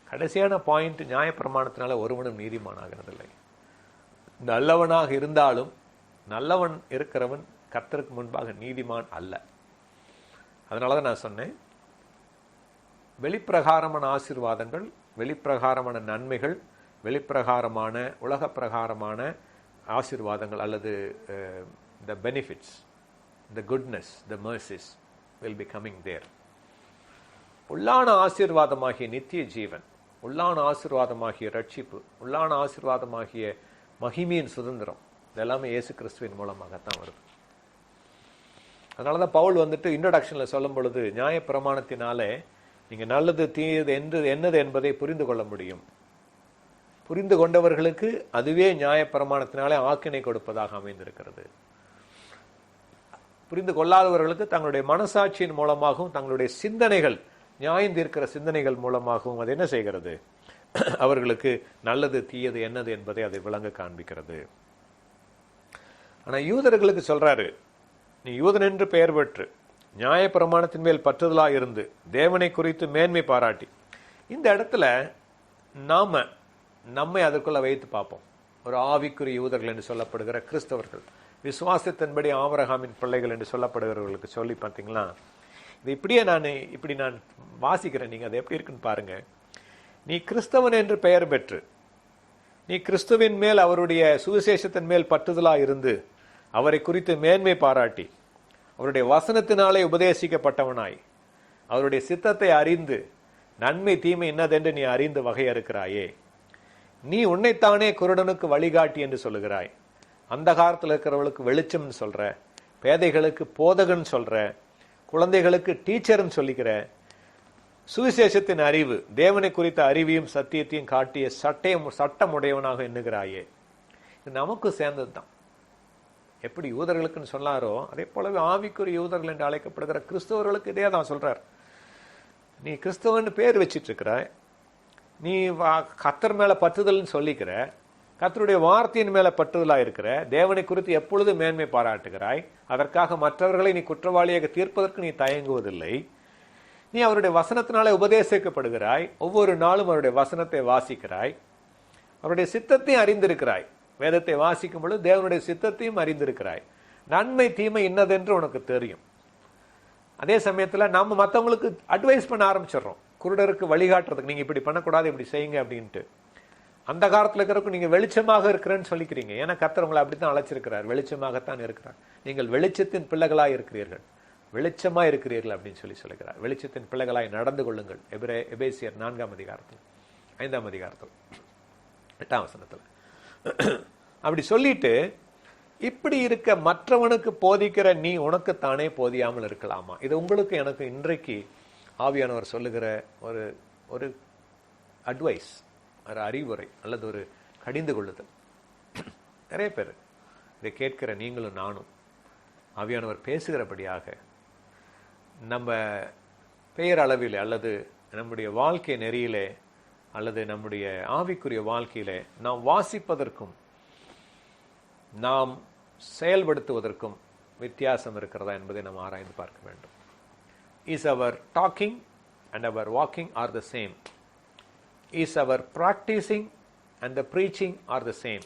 கடைசியான பாயிண்ட், நியாயப்பிரமாணத்தினால ஒருவனும் நீதிமான் ஆகிறதில்லை. நல்லவனாக இருந்தாலும் நல்லவன் இருக்கிறவன் கர்த்தருக்கு முன்பாக நீதிமான் அல்ல. அதனால தான் நான் சொன்னேன், வெளிப்பிரகாரமான ஆசீர்வாதங்கள், வெளிப்பிரகாரமான நன்மைகள், வெளிப்பிரகாரமான உலக பிரகாரமான ஆசீர்வாதங்கள் அல்லது the benefits, the goodness, the mercies will be coming there. உள்ளான ஆசீர்வாதமாகிய நித்திய ஜீவன், உள்ளான ஆசீர்வாதமாகிய ரட்சிப்பு, உள்ளான ஆசீர்வாதமாகிய மகிமையின் சுதந்திரம், இதெல்லாமே இயேசு கிறிஸ்துவின் மூலமாகத்தான் வருது. அதனால தான் பவுல் இன்ட்ரோடக்ஷனில் சொல்லும் பொழுது, நியாயப்பிரமாணத்தினாலே நீங்கள் நல்லது தீயது என்னது என்பதை புரிந்து கொள்ள முடியும். புரிந்து கொண்டவர்களுக்கு அதுவே நியாயப்பிரமாணத்தினாலே ஆக்கினை கொடுப்பதாக அமைந்திருக்கிறது. புரிந்து கொள்ளாதவர்களுக்கு தங்களுடைய மனசாட்சியின் மூலமாகவும் தங்களுடைய சிந்தனைகள், நியாயம் தீர்க்கிற சிந்தனைகள் மூலமாகவும் அது என்ன செய்கிறது, அவர்களுக்கு நல்லது தீயது என்னது என்பதை அதை விளங்க காண்பிக்கிறது. ஆனால் யூதர்களுக்கு சொல்றாரு, நீ யூதன் என்று பெயர் பெற்று நியாயப்பிரமாணத்தின் மேல் பற்றுதலாக இருந்து தேவனை குறித்து மேன்மை பாராட்டி, இந்த இடத்துல நம்மை அதற்குள்ள வைத்து பார்ப்போம். ஒரு ஆவிக்குரிய யூதர்கள் என்று சொல்லப்படுகிற கிறிஸ்தவர்கள், விசுவாசத்தின்படி ஆபிரகாமின் பிள்ளைகள் என்று சொல்லப்படுகிறவர்களுக்கு சொல்லி பார்த்தீங்களா, இது இப்படி நான் வாசிக்கிறேன், நீங்க அது எப்படி இருக்குன்னு பாருங்க. நீ கிறிஸ்தவன் என்று பெயர் பெற்று நீ கிறிஸ்துவின் மேல் அவருடைய சுவிசேஷத்தின் மேல் பற்றுதலா இருந்து அவரை குறித்து மேன்மை பாராட்டி அவருடைய வசனத்தினாலே உபதேசிக்கப்பட்டவனாய் அவருடைய சித்தத்தை அறிந்து நன்மை தீமை என்னதென்று நீ அறிந்து வகையறுக்கிறாயே. நீ உன்னைத்தானே குருடனுக்கு வழிகாட்டி என்று சொல்லுகிறாய், அந்த காலத்தில் இருக்கிறவர்களுக்கு வெளிச்சம்னு சொல்ற, பேதைகளுக்கு போதகன் சொல்ற, குழந்தைகளுக்கு டீச்சர்னு சொல்லிக்கிற, சுவிசேஷத்தின் அறிவு தேவனை குறித்த அறிவையும் சத்தியத்தையும் காட்டிய சட்டமுடையவனாக எண்ணுகிறாயே. இது நமக்கு சேர்ந்தது தான். எப்படி யூதர்களுக்குன்னு சொன்னாரோ அதே போலவே ஆவிக்குரிய யூதர்கள் என்று அழைக்கப்படுகிற கிறிஸ்தவர்களுக்கு இதே தான் சொல்றார். நீ கிறிஸ்தவன்னு பேர் வச்சிட்டு இருக்கிற, நீ கர்த்தர் மேல பற்றுதல்னு சொல்லிக்கிற, கர்த்தருடைய வார்த்தையின் மேல பற்றுதலாக இருக்கிற, தேவனை குறித்து எப்பொழுது மேன்மை பாராட்டுகிறாய், அதற்காக மற்றவர்களை நீ குற்றவாளியாக தீர்ப்பதற்கு நீ தயங்குவதில்லை, நீ அவருடைய வசனத்தினாலே உபதேசிக்கப்படுகிறாய், ஒவ்வொரு நாளும் அவருடைய வசனத்தை வாசிக்கிறாய், அவருடைய சித்தத்தையும் அறிந்திருக்கிறாய், வேதத்தை வாசிக்கும் பொழுது தேவனுடைய சித்தத்தையும் அறிந்திருக்கிறாய், நன்மை தீமை இன்னதென்று உனக்கு தெரியும். அதே சமயத்தில் நம்ம மற்றவங்களுக்கு அட்வைஸ் பண்ண ஆரம்பிச்சிடறோம், குருடருக்கு வழிகாட்டுறதுக்கு, நீங்க இப்படி பண்ணக்கூடாது, இப்படி செய்யுங்க அப்படின்ட்டு. அந்த காலத்தில் இருக்கிறவங்க நீங்க வெளிச்சமாக இருக்கிறேன்னு சொல்லிக்கிறீங்க. ஏன்னா கர்த்தர் உங்களை அப்படித்தான் அழைச்சிருக்கிறார், வெளிச்சமாகத்தான் இருக்கிறார். நீங்கள் வெளிச்சத்தின் பிள்ளைகளாய் இருக்கிறீர்கள், வெளிச்சமா இருக்கிறீர்கள் அப்படின்னு சொல்லுகிறார். வெளிச்சத்தின் பிள்ளைகளாய் நடந்து கொள்ளுங்கள். எபேசியர் 4ஆம் அதிகாரத்தில் 5ஆம் அதிகாரத்தில் 8ஆம் வசனத்தில் அப்படி சொல்லிட்டு, இப்படி இருக்க மற்றவனுக்கு போதிக்கிற நீ உனக்குத்தானே போதியாமல் இருக்கலாமா? இது உங்களுக்கு எனக்கு இன்றைக்கு ஆவியானவர் சொல்லுகிற ஒரு ஒரு அட்வைஸ், ஒரு அறிவுரை அல்லது ஒரு கடிந்து கொள்ளுதல். நிறைய பேர் இதை கேட்கிற நீங்களும் நானும் ஆவியானவர் பேசுகிறபடியாக நம்ம பெயர் அளவிலே அல்லது நம்முடைய வாழ்க்கை நெறியிலே அல்லது நம்முடைய ஆவிக்குரிய வாழ்க்கையிலே நாம் வாசிப்பதற்கும் நாம் செயல்படுத்துவதற்கும் வித்தியாசம் இருக்கிறதா என்பதை நாம் ஆராய்ந்து பார்க்க வேண்டும். Is our talking and our walking are the same? Is our practicing and the preaching are the same?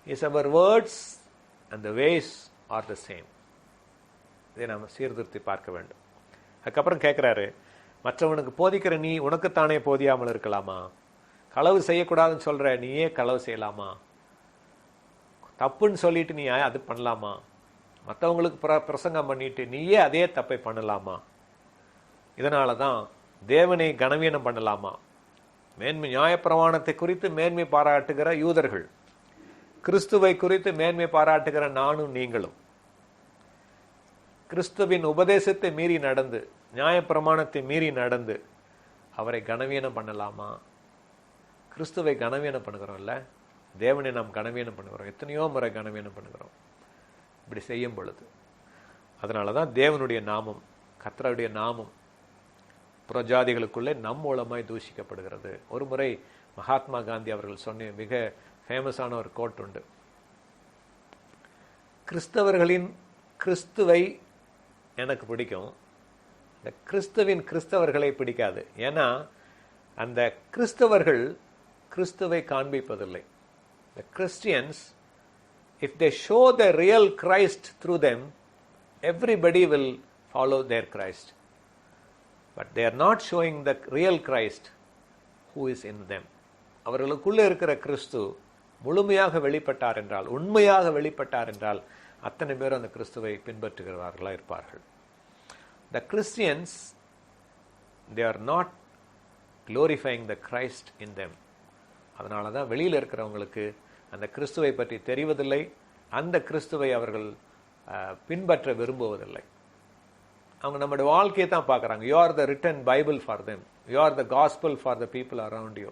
Is our words and the ways are the same? இதை நாம் சீர்திருத்தி பார்க்க வேண்டும். அதுக்கப்புறம் கேட்குறாரு, மற்றவனுக்கு போதிக்கிற நீ உனக்குத்தானே போதியாமல் இருக்கலாமா? களவு செய்யக்கூடாதுன்னு சொல்ற, நீயே களவு செய்யலாமா? தப்புன்னு சொல்லிட்டு நீ அது பண்ணலாமா? மற்றவங்களுக்கு பிரசங்கம் பண்ணிட்டு நீயே அதே தப்பை பண்ணலாமா? இதனால தான் தேவனை கனவீனம் பண்ணலாமா? மேன்மை நியாயப்பிரமாணத்தை குறித்து மேன்மை பாராட்டுகிற யூதர்கள், கிறிஸ்துவை குறித்து மேன்மை பாராட்டுகிற நானும் நீங்களும், கிறிஸ்துவின் உபதேசத்தை மீறி நடந்து, நியாயப்பிரமாணத்தை மீறி நடந்து அவரை கனவீனம் பண்ணலாமா? கிறிஸ்துவை கனவீனம் பண்ணுகிறோம்ல, தேவனை நாம் கனவீனம் பண்ணுகிறோம். எத்தனையோ முறை கனவீனம் பண்ணுகிறோம் இப்படி செய்யும் பொழுது. அதனால தான் தேவனுடைய நாமம், கர்த்தருடைய நாமம் புறஜாதிகளுக்குள்ளே நம் மூலமாய் தூஷிக்கப்படுகிறது. ஒரு முறை மகாத்மா காந்தி அவர்கள் சொன்ன மிக ஃபேமஸான ஒரு கோட் உண்டு, கிறிஸ்தவர்களின் கிறிஸ்துவை எனக்கு பிடிக்கும், இந்த கிறிஸ்துவின் கிறிஸ்தவர்களை பிடிக்காது. ஏன்னா அந்த கிறிஸ்தவர்கள் கிறிஸ்துவை காண்பிப்பதில்லை. The Christians, if they show the real Christ through them, everybody will follow their Christ. But they are not showing the real Christ who is in them. அவர்களுக்குள்ளே இருக்கிற கிறிஸ்து முழுமையாக வெளிப்பட்டார் என்றால், உண்மையாக வெளிப்பட்டார் என்றால், அத்தனை பேரும் அந்த கிறிஸ்துவை பின்பற்றுகிறவர்களா இருப்பார்கள். The Christians, they are not glorifying the Christ in them. அதனால தான் வெளியில் இருக்கிறவங்களுக்கு அந்த கிறிஸ்துவை பற்றி தெரிவதில்லை, அந்த கிறிஸ்துவை அவர்கள் பின்பற்ற விரும்புவதில்லை. அவங்க நம்முடைய வாழ்க்கையை தான் பார்க்குறாங்க. You are the written Bible for them, you are the gospel for the people around you.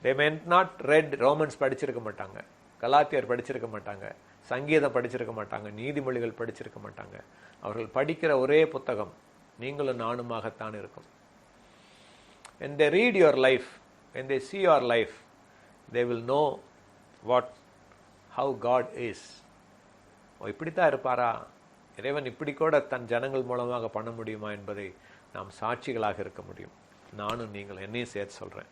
They may not red Romans படிச்சிருக்க மாட்டாங்க, கலாத்தியர் படிச்சிருக்க மாட்டாங்க, சங்கீதம் படிச்சிருக்க மாட்டாங்க, நீதிமொழிகள் படிச்சிருக்க மாட்டாங்க. அவர்கள் படிக்கிற ஒரே புத்தகம் நீங்களும் நானுமாகத்தான் இருக்கும். when they read your life, when they see your life, they will know how God is. இப்படித்தான் இருப்பாரா இறைவன், இப்படி கூட தன் ஜனங்கள் மூலமாக பண்ண முடியுமா என்பதை நாம் சாட்சிகளாக இருக்க முடியும். நானும் நீங்கள் என்னையும் சேர்த்து சொல்றேன்.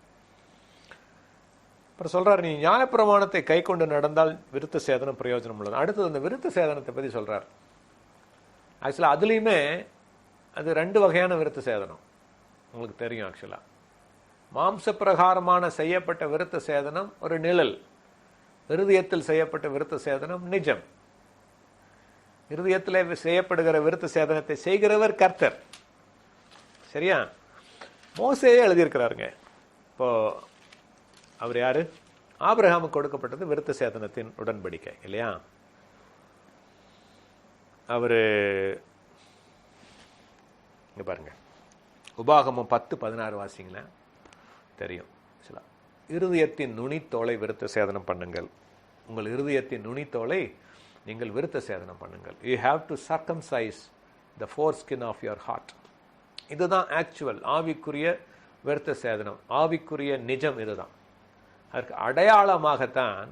அப்புறம் சொல்றாரு, நீ நியாயப்பிரமாணத்தை கை கொண்டு நடந்தால் விருத்த சேதனம் பிரயோஜனம் உள்ளது. அடுத்தது அந்த விருத்த சேதனத்தை பற்றி சொல்றார். ஆக்சுவலா அதுலேயுமே அது 2 வகையான விருத்த சேதனம் உங்களுக்கு தெரியும். ஆக்சுவலா மாம்ச பிரகாரமான செய்யப்பட்ட விருத்த சேதனம் ஒரு நிழல், இருதயத்தில் செய்யப்பட்ட விருத்த சேதனம் நிஜம். இருதயத்தில் செய்யப்படுகிற விருத்த சேதனத்தை செய்கிறவர் கர்த்தர். சரியா? மோசேயே எழுதியிருக்கிறாருங்க. இப்போ அவர் யாரு? ஆபிரகாமுக்கு கொடுக்கப்பட்டது விருத்த சேதனத்தின் உடன்படிக்கை இல்லையா? அவரு இங்க பாருங்க, உபாகமம் 10:16 வாசிங்களேன், தெரியும். இருதயத்தின் நுனித்தோலை விருத்த சேதனம் பண்ணுங்கள். உங்கள் இருதயத்தின் நுனித்தோலை நீங்கள் விருத்த சேதனம் பண்ணுங்கள். You have to circumcise the foreskin of your heart. இதுதான் ஆக்சுவல் ஆவிக்குரிய விருத்த சேதனம், ஆவிக்குரிய நிஜம். இதுதான் அதற்கு அடையாளமாகத்தான்,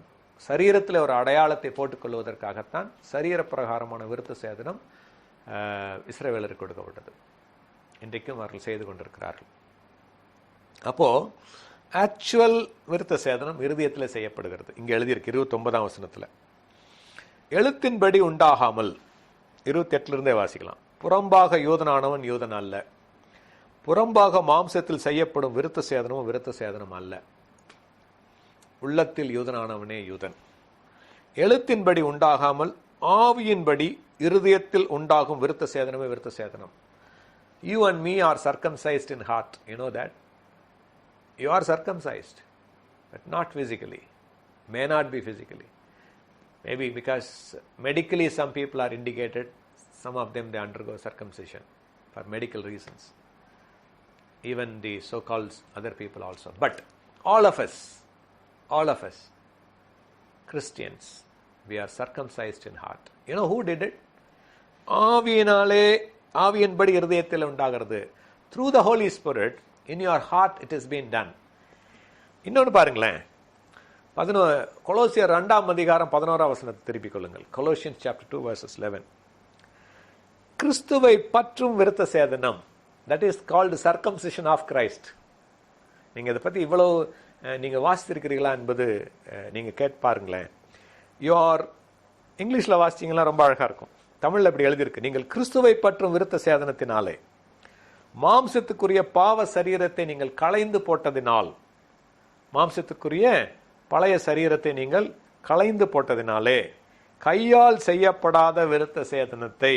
சரீரத்தில் ஒரு அடையாளத்தை போட்டுக்கொள்வதற்காகத்தான் சரீர பிரகாரமான விருத்த சேதனம் இஸ்ரவேலருக்கு கொடுக்கப்பட்டது. இன்றைக்கும் அவர்கள் செய்து கொண்டிருக்கிறார்கள். அப்போ ஆக்சுவல் விருத்த சேதனம் இருதயத்தில் செய்யப்படுகிறது. இங்கே எழுதியிருக்கு 29ஆம் வசனத்தில், எழுத்தின்படி உண்டாகாமல், 28லிருந்தே வாசிக்கலாம். புறம்பாக யூதனானவன் யூதன் அல்ல, புறம்பாக மாம்சத்தில் செய்யப்படும் விருத்த சேதனமும் விருத்த சேதனம் அல்ல, உள்ளத்தில் யூதனானவனே யூதன். எழுத்தின்படி உண்டாகாமல் ஆவியின்படி இருதயத்தில் உண்டாகும் விருத்த சேதனமே விருத்த சேதனம். You and me are circumcised in heart. You know that? You are circumcised, but not physically. May not be physically. Maybe because medically some people are indicated, some of them they undergo circumcision for medical reasons. Even the so-called other people also. But all of us, Christians, we are circumcised in heart. You know who did it? ஆவியினாலே, ஆவியின்படி இருதயத்தில் உண்டாகிறது. Through the Holy Spirit, in your heart it has been done. இன்னொன்று பாருங்களேன், கொலோசியர் 2ஆம் அதிகாரம் 11ஆம் வசனத்தை திருப்பிக் கொள்ளுங்கள். Colossians chapter 2 verses 11. கிறிஸ்துவை பற்றும் விருத்த சேதனம், that is called circumcision of Christ. நீங்க இதை பத்தி இவ்வளவு நீங்க வாசித்திருக்கிறீங்களா என்பது நீங்க கேட்டு பாருங்களேன். யோர் இங்கிலீஷ்ல வாசிச்சீங்களா ரொம்ப அழகா இருக்கும். தமிழ்ல இப்படி எழுதியிருக்கு, நீங்கள் கிறிஸ்துவை பற்றும் விருத்த சேதனத்தினாலே மாம்சத்துக்குரிய பாவ சரீரத்தை நீங்கள் களைந்து போட்டதினால், மாம்சத்துக்குரிய பழைய சரீரத்தை நீங்கள் களைந்து போட்டதினாலே கையால் செய்யப்படாத விருத்த சேதனத்தை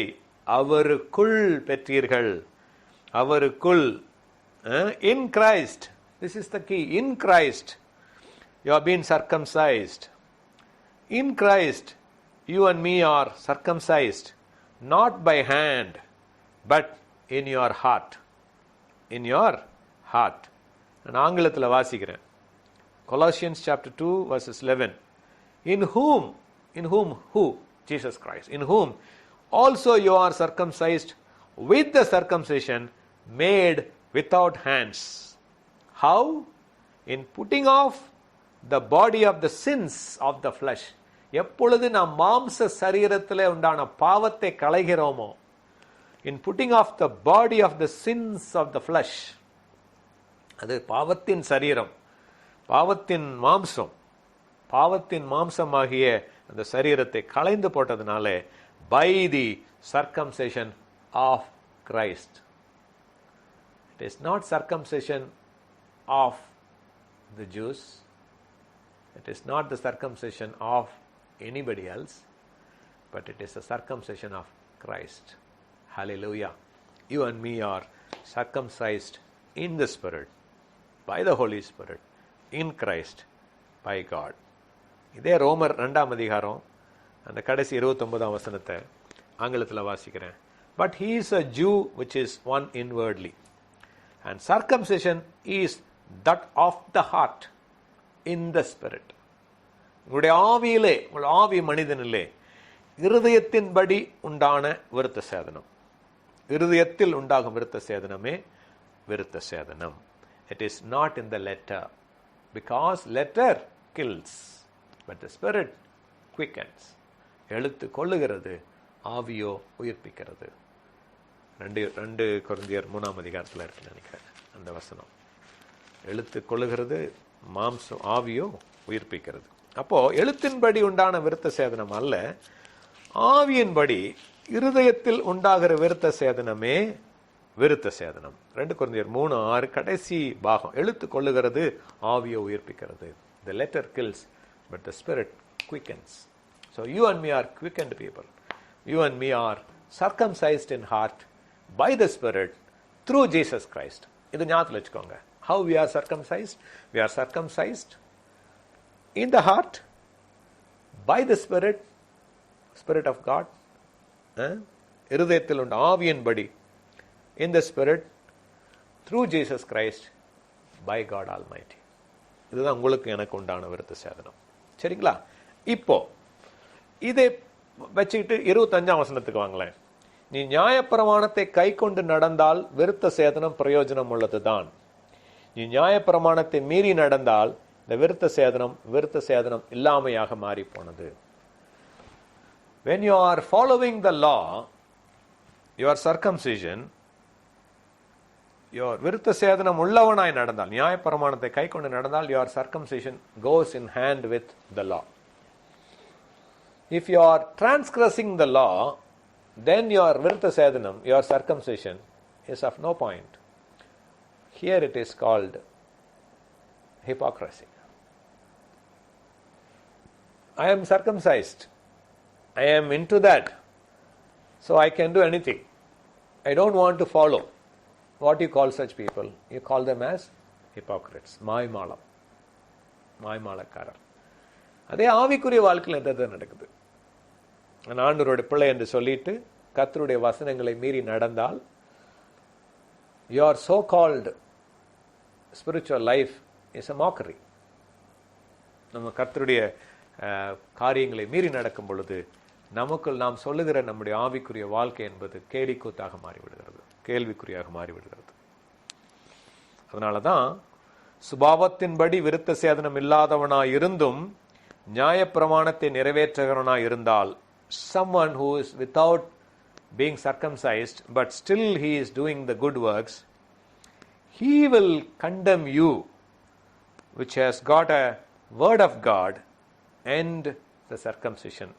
அவருக்குள் பெற்றீர்கள். அவருக்குள், in Christ, this is the key, in Christ you have been circumcised. In Christ you and me are circumcised, not by hand but in your heart. In your heart. நான் ஆங்கிலத்தில் வாசிக்கிறேன். Colossians chapter 2 verses 11. In whom who? Jesus Christ. In whom also you are circumcised with the circumcision made without hands. How? In putting off the body of the sins of the flesh. எப்பொழுது நாம் மாம்ச சரீரத்திலே உண்டான பாவத்தை களைகிறோமோ, in putting off the body of the sins of the flesh, அது பாவத்தின் சரீரம், பாவத்தின் மாம்சம், பாவத்தின் மாம்சமாகிய அந்த சரீரத்தை களைந்து போட்டதுனாலே, by the circumcision of Christ. It is not circumcision of the Jews, it is not the circumcision of anybody else, but it is a circumcision of Christ. Hallelujah. You and me are circumcised in the Spirit, by the Holy Spirit, in Christ, by God. இதே ரோமர் 2ஆம் அதிகாரம் அந்த கடைசி 29ஆம் வசனத்தை ஆங்கிலத்தில் வாசிக்கிறேன். But he is a Jew which is one inwardly, and circumcision is that of the heart in the Spirit. உங்களுடைய ஆவியிலே, உங்கள் ஆவி மனிதனிலே இருதயத்தின்படி உண்டான விருத்த சேதனம், இருதயத்தில் உண்டாகும் விருத்த சேதனமே விருத்த சேதனம். It is not in the letter, because letter kills, but the Spirit quickens. எழுத்து கொல்லுகிறது, ஆவியோ உயிர்ப்பிக்கிறது. 2 கொரிந்தியர் 3ஆம் அதிகாரத்தில் இருக்கு நினைக்கிறேன் அந்த வசனம். எழுத்து கொல்லுகிறது, மாம்சம், ஆவியோ உயிர்ப்பிக்கிறது. அப்போ எழுத்தின்படி உண்டான விருத்த சேதனம் அல்ல, ஆவியின்படி இருதயத்தில் உண்டாகிற விருத்த சேதனமே விருத்த சேதனம். 2 கொரிந்தியர் 3:6 கடைசி பாகம். எழுத்து கொள்ளுகிறது, ஆவியோ உயிர்ப்பிக்கிறது. The letter kills, but the Spirit quickens. So you and me are quickened people. You and me are circumcised in heart by the Spirit through Jesus Christ. இது ஞாபகத்தில் வச்சுக்கோங்க. How we are circumcised? We are circumcised in the heart by the Spirit, Spirit of God. இருதயத்தில் உண்டு ஆவியின்படி, in the Spirit, through Jesus Christ, by God Almighty. இதுதான் உங்களுக்கு எனக்கு உண்டான விருத்த சேதனம். சரிங்களா? இப்போ இதை வச்சுக்கிட்டு 25ஆம் வசனத்துக்கு வாங்களேன். நீ நியாயப்பிரமாணத்தை கை கொண்டு நடந்தால் விருத்த சேதனம் பிரயோஜனம் உள்ளதுதான். நீ நியாயப்பிரமாணத்தை மீறி நடந்தால் இந்த விருத்த சேதனம் இல்லாமையாக மாறி போனது. When you are following the law, your circumcision, your விருத்த சேதனம் உள்ளவனாய் நடந்தால், நியாயப்பிரமாணத்தை கை கொண்டு நடந்தால், your circumcision goes in hand with the law. If you are transgressing the law, then your virtha sedanam, your circumcision, is of no point. Here it is called hypocrisy. I am circumcised. I am into that. So I can do anything. I don't want to follow. What do you call such people? You call them as hypocrites. மாய்மாலம், மாய்மாலக்காரர். அதே ஆவிக்குரிய வாழ்க்கையில் எந்த நடக்குது? ஆண்டவருடைய பிள்ளை என்று சொல்லிட்டு கர்த்தருடைய வசனங்களை மீறி நடந்தால், your so called spiritual life is a mockery. நம்ம கர்த்தருடைய காரியங்களை மீறி நடக்கும் பொழுது நமக்குள் நாம் சொல்லுகிற நம்முடைய ஆவிக்குரிய வாழ்க்கை என்பது கேலிக்கூத்தாக மாறிவிடுகிறது, கேள்விக்குறியாக மாறிவிடுகிறது. அதனாலதான் சுபாவத்தின்படி விருத்த சேதனம் இல்லாதவனாய் இருந்தும் நியாயப்பிரமாணத்தை நிறைவேற்றுகிறவனாய் இருந்தால், someone who is without being circumcised but still he is doing the good works, he will condemn you which has got a word of God and the circumcision.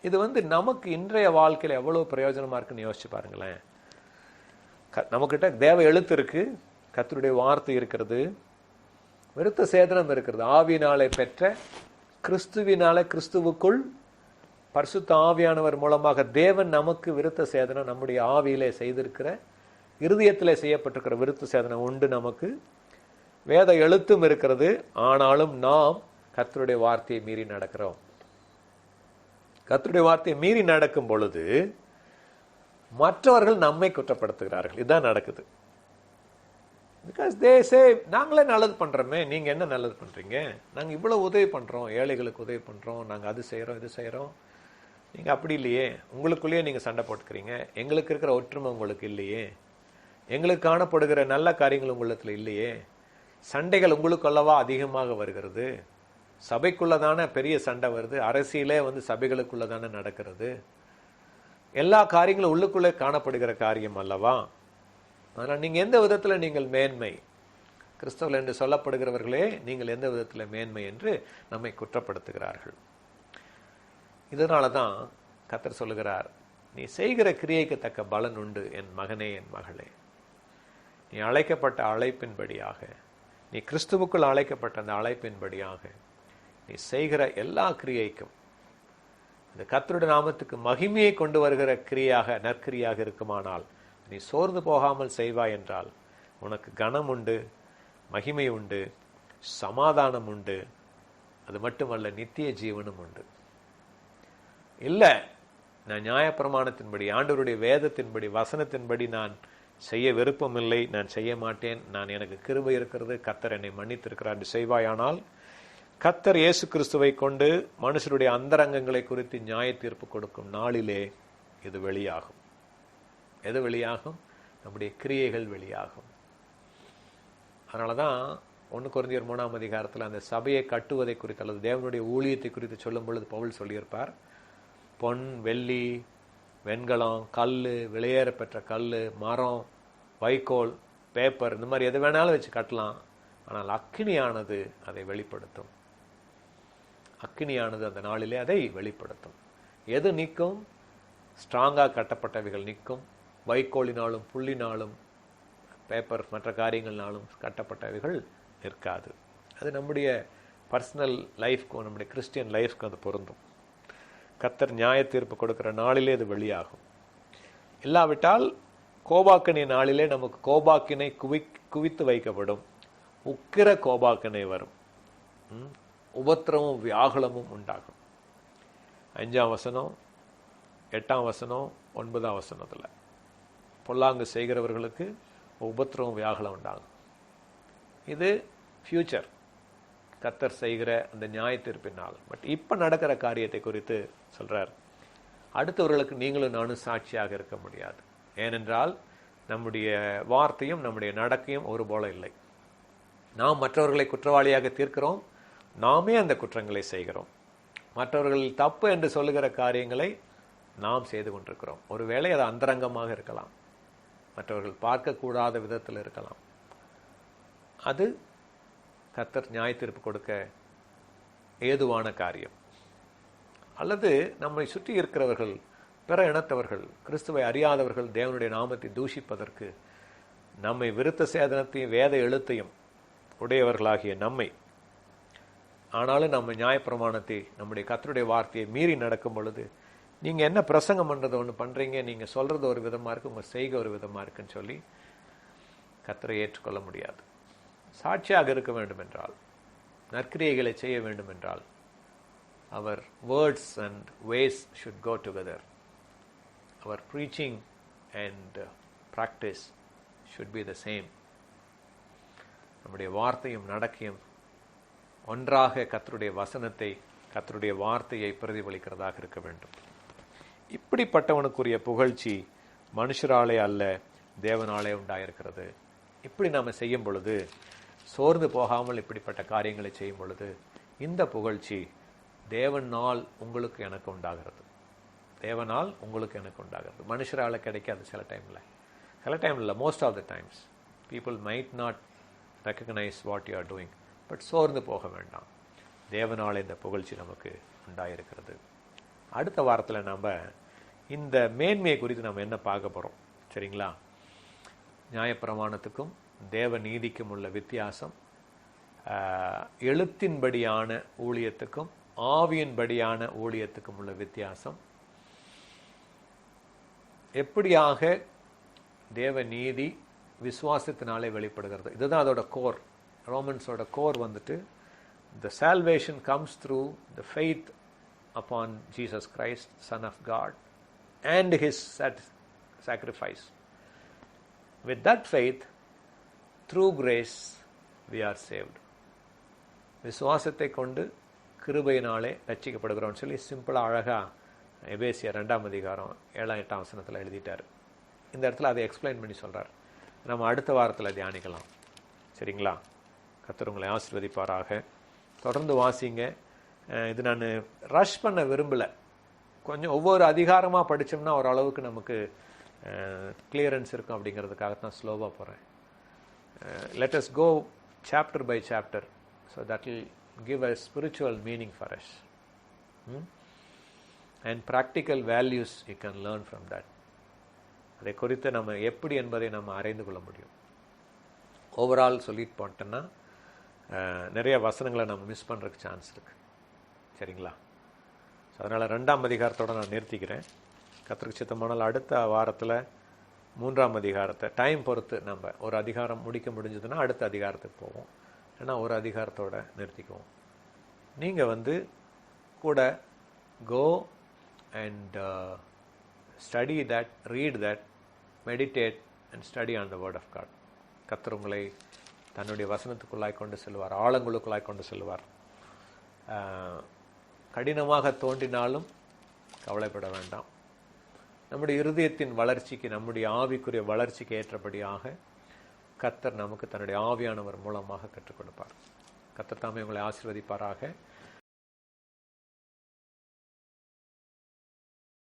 இது நமக்கு இன்றைய வாழ்க்கையில் எவ்வளவு பிரயோஜனமா இருக்குன்னு யோசிச்சு பாருங்களேன். நம்மகிட்ட தேவ எழுத்து இருக்கு, கர்த்தருடைய வார்த்தை இருக்கிறது, விருத்த சேதனம் இருக்கிறது, ஆவியினாலே பெற்ற கிறிஸ்துவினாலே, கிறிஸ்துவுக்குள் பரிசுத்த ஆவியானவர் மூலமாக தேவன் நமக்கு விருத்த சேதனம் நம்முடைய ஆவியிலே செய்திருக்கிற, இருதயத்திலே செய்யப்பட்டிருக்கிற விருத்த சேதனம் உண்டு. நமக்கு வேத எழுத்தும் இருக்கிறது. ஆனாலும் நாம் கர்த்தருடைய வார்த்தையை மீறி நடக்கிறோம். கர்த்தருடைய வார்த்தையை மீறி நடக்கும் பொழுது மற்றவர்கள் நம்மை குற்றப்படுத்துகிறார்கள். இதுதான் நடக்குது. பிகாஸ் தே சே, நாங்களே நல்லது பண்றோமே, நீங்க என்ன நல்லது பண்றீங்க? நாங்க இவ்வளவு உதவி பண்றோம், ஏழைகளுக்கு உதவி பண்றோம், நாங்க அது செய்யறோம், இது செய்யறோம், நீங்க அப்படி இல்லையே, உங்களுக்குள்ளேயே நீங்க சண்டை போட்டுக்கிறீங்க, எங்களுக்கு இருக்கிற ஒற்றுமை உங்களுக்கு இல்லையே, எங்களுக்கு காணப்படுகிற நல்ல காரியங்கள் உங்களுக்கு இல்லையே, சண்டைகள் உங்களுக்குள்ளவா அதிகமாக வருகிறது, சபைக்குள்ளதான பெரிய சண்டை வருது, அரசியலே சபைகளுக்குள்ளதான நடக்கிறது, எல்லா காரியங்களும் உள்ளுக்குள்ளே காணப்படுகிற காரியம் அல்லவா? அதனால் நீங்க எந்த விதத்துல நீங்கள் மேன்மை, கிறிஸ்தவர்கள் என்று சொல்லப்படுகிறவர்களே நீங்கள் எந்த விதத்துல மேன்மை என்று நம்மை குற்றப்படுத்துகிறார்கள். இதனாலதான் கர்த்தர் சொல்லுகிறார், நீ செய்கிற கிரியைக்கு தக்க பலன் உண்டு என் மகனே, என் மகளே. நீ அழைக்கப்பட்ட அழைப்பின்படியாக, நீ கிறிஸ்துவுக்குள் அழைக்கப்பட்ட அந்த அழைப்பின்படியாக நீ செய்கிற எல்லா கிரியைக்கும், இந்த கர்த்தருடைய நாமத்துக்கு மகிமையை கொண்டு வருகிற கிரியாக, நற்கிரியாக இருக்குமானால் நீ சோர்ந்து போகாமல் செய்வாய் என்றால் உனக்கு கனம் உண்டு, மகிமை உண்டு, சமாதானம் உண்டு, அது மட்டுமல்ல நித்திய ஜீவனும் உண்டு. இல்ல, நான் நியாயப்பிரமாணத்தின்படி, ஆண்டவருடைய வேதத்தின்படி, வசனத்தின்படி நான் செய்ய விருப்பமில்லை, நான் செய்ய மாட்டேன், நான் எனக்கு கிருபை இருக்கிறது, கர்த்தர் என்னை மன்னித்திருக்கிறார் என்று செய்வாயானால், கர்த்தர் இயேசு கிறிஸ்துவை கொண்டு மனுஷருடைய அந்தரங்கங்களை குறித்து நியாய தீர்ப்பு கொடுக்கும் நாளிலே இது வெளியாகும். எது வெளியாகும்? நம்முடைய கிரியைகள் வெளியாகும். அதனாலதான் 1 கொரிந்தியர் 3ஆம் அதிகாரத்தில் அந்த சபையை கட்டுவதை குறித்து அல்லது தேவனுடைய ஊழியத்தை குறித்து சொல்லும் பொழுது பவுல் சொல்லியிருப்பார், பொன், வெள்ளி, வெண்கலம், கல், வெளியேற பெற்ற கல், மரம், வைக்கோல், பேப்பர், இந்த மாதிரி எது வேணாலும் வச்சு கட்டலாம், ஆனால் அக்கினியானது அதை வெளிப்படுத்தும். அக்கினியானது அந்த நாளிலே அதை வெளிப்படுத்தும். எது நிற்கும்? ஸ்ட்ராங்காக கட்டப்பட்டவைகள் நிற்கும். வைக்கோலினாலும் புள்ளினாலும் பேப்பர் மற்ற காரியங்கள்னாலும் கட்டப்பட்டவைகள் நிற்காது. அது நம்முடைய பர்சனல் லைஃப்க்கும் நம்முடைய கிறிஸ்டியன் லைஃப்க்கும் அது பொருந்தும். கர்த்தர் நியாய தீர்ப்பு கொடுக்கிற நாளிலே அது வெளியாகும். இல்லாவிட்டால் கோபாக்கினை நாளிலே நமக்கு கோபாக்கினை குவித்து வைக்கப்படும். உக்கிர கோபாக்கினை வரும், உபத்திரமும் வியாகுலமும் உண்டாகும். 5ஆம் வசனம், 8ஆம் வசனம், 9ஆம் வசனத்துல பொல்லாங்கு செய்கிறவர்களுக்கு உபத்திரமும் வியாகுலம் உண்டாகும். இது ஃபியூச்சர், கர்த்தர் செய்கிற அந்த நியாய தீர்ப்பினால். பட் இப்ப நடக்கிற காரியத்தை குறித்து சொல்றார், அடுத்தவர்களுக்கு நீங்களும் நானும் சாட்சியாக இருக்க முடியாது. ஏனென்றால் நம்முடைய வார்த்தையும் நம்முடைய நடக்கையும் ஒரு போல இல்லை. நாம் மற்றவர்களை குற்றவாளியாக தீர்க்கிறோம், நாமே அந்த குற்றங்களை செய்கிறோம். மற்றவர்கள் தப்பு என்று சொல்லுகிற காரியங்களை நாம் செய்து கொண்டிருக்கிறோம். ஒருவேளை அது அந்தரங்கமாக இருக்கலாம், மற்றவர்கள் பார்க்கக்கூடாத விதத்தில் இருக்கலாம். அது கர்த்தர் நியாய தீர்ப்பு கொடுக்க ஏதுவான காரியம். அல்லது நம்மை சுற்றி இருக்கிறவர்கள், பிற இனத்தவர்கள், கிறிஸ்துவை அறியாதவர்கள் தேவனுடைய நாமத்தை தூஷிப்பதற்கு நம்மை விருத்த சேதனத்தையும் வேத எழுத்தையும் உடையவர்களாகிய நம்மை, ஆனாலும் நம்ம நியாயப்பிரமாணத்தை, நம்முடைய கர்த்தருடைய வார்த்தையை மீறி நடக்கும் பொழுது, நீங்கள் என்ன பிரசங்கம் பண்ணுறது ஒன்று பண்ணுறீங்க, நீங்கள் சொல்கிறது ஒரு விதமாக இருக்குது, உங்கள் செய்கை ஒரு விதமாக இருக்குன்னு சொல்லி கர்த்தரை ஏற்றுக்கொள்ள முடியாது. சாட்சியாக இருக்க வேண்டும் என்றால், நற்கிரியைகளை செய்ய வேண்டும் என்றால், அவர் words and ways should go together. அவர் preaching and practice should be the same. நம்முடைய வார்த்தையும் நடக்கையும் ஒன்றாக கர்த்தருடைய வசனத்தை, கர்த்தருடைய வார்த்தையை பிரதிபலிக்கிறதாக இருக்க வேண்டும். இப்படிப்பட்டவனுக்குரிய புகழ்ச்சி மனுஷராலே அல்ல, தேவனாலே உண்டாயிருக்கிறது. இப்படி நாம் செய்யும் பொழுது, சோர்ந்து போகாமல் இப்படிப்பட்ட காரியங்களை செய்யும் பொழுது, இந்த புகழ்ச்சி தேவனால் உங்களுக்கு எனக்கு உண்டாகிறது. தேவனால் உங்களுக்கு எனக்கு உண்டாகிறது. மனுஷரால் கிடைக்காது சில டைமில் இல்லை, most of the times people might not recognise what you are doing. But சோர்ந்து போக வேண்டாம், தேவனால் இந்த புகழ்ச்சி நமக்கு உண்டாயிருக்கிறது. அடுத்த வாரத்தில் நம்ம இந்த மேன்மையை குறித்து நம்ம என்ன பார்க்க போகிறோம், சரிங்களா? நியாயப்பிரமாணத்துக்கும் தேவ நீதிக்கும் உள்ள வித்தியாசம், எழுத்தின்படியான ஊழியத்துக்கும் ஆவியின்படியான ஊழியத்துக்கும் உள்ள வித்தியாசம், எப்படியாக தேவ நீதி விசுவாசத்தினாலே வெளிப்படுகிறது. இதுதான் அதோட கோர். ரோமன்ஸோட கோர் வந்துட்டு, the salvation comes through the faith upon Jesus Christ, Son of God, and His sacrifice. With that faith, through grace, we are saved. விசுவாசத்தை கொண்டு கிருபையினாலே ரட்சிக்கப்படுகிறோம்னு சொல்லி சிம்பிளாக அழகாக எபேசியர் 2ஆம் அதிகாரம் 7-8 வசனத்தில் எழுதிட்டார். இந்த இடத்துல அதை எக்ஸ்பிளைன் பண்ணி சொல்கிறார். நம்ம அடுத்த வாரத்தில் தியானிக்கலாம், சரிங்களா? கர்த்தர் உங்களை ஆசீர்வதிப்பாராக. தொடர்ந்து வாசிங்க. இது நான் ரஷ் பண்ண விரும்பலை. கொஞ்சம் ஒவ்வொரு அதிகாரமாக படித்தோம்னா ஓரளவுக்கு நமக்கு கிளியரன்ஸ் இருக்கும் அப்படிங்கிறதுக்காக தான் ஸ்லோவாக போகிறேன். let us go chapter by chapter, so that will give a spiritual meaning for us, and practical values you can learn from that. அதை குறித்து நம்ம எப்படி என்பதை நம்ம அறிந்து கொள்ள முடியும். ஓவரால் சொல்லிட்டு போட்டோன்னா நிறைய வசனங்களை நம்ம மிஸ் பண்ணுறதுக்கு சான்ஸ் இருக்குது, சரிங்களா? ஸோ அதனால் 2ஆம் அதிகாரத்தோடு நான் நிறுத்திக்கிறேன். கர்த்தருக்கு சித்தமானால் அடுத்த வாரத்தில் 3ஆம் அதிகாரத்தை டைம் பொறுத்து நம்ம ஒரு அதிகாரம் முடிக்க முடிஞ்சதுன்னா அடுத்த அதிகாரத்துக்கு போவோம், ஏன்னா ஒரு அதிகாரத்தோடு நிறுத்திக்குவோம். நீங்கள் கூட go and study that, read that, meditate and study on the word of God. கர்த்தர் உங்களை தன்னுடைய வசனத்துக்குள்ளாய் கொண்டு செல்வார், ஆழங்களுக்குள்ளாய் கொண்டு செல்வார். கடினமாக தோன்றினாலும் கவலைப்பட வேண்டாம். நம்முடைய இருதயத்தின் வளர்ச்சிக்கு, நம்முடைய ஆவிக்குரிய வளர்ச்சிக்கு ஏற்றபடியாக கர்த்தர் நமக்கு தன்னுடைய ஆவியானவர் மூலமாக கற்றுக் கொடுப்பார். கர்த்தர் தாமே உங்களை ஆசீர்வதிப்பாராக.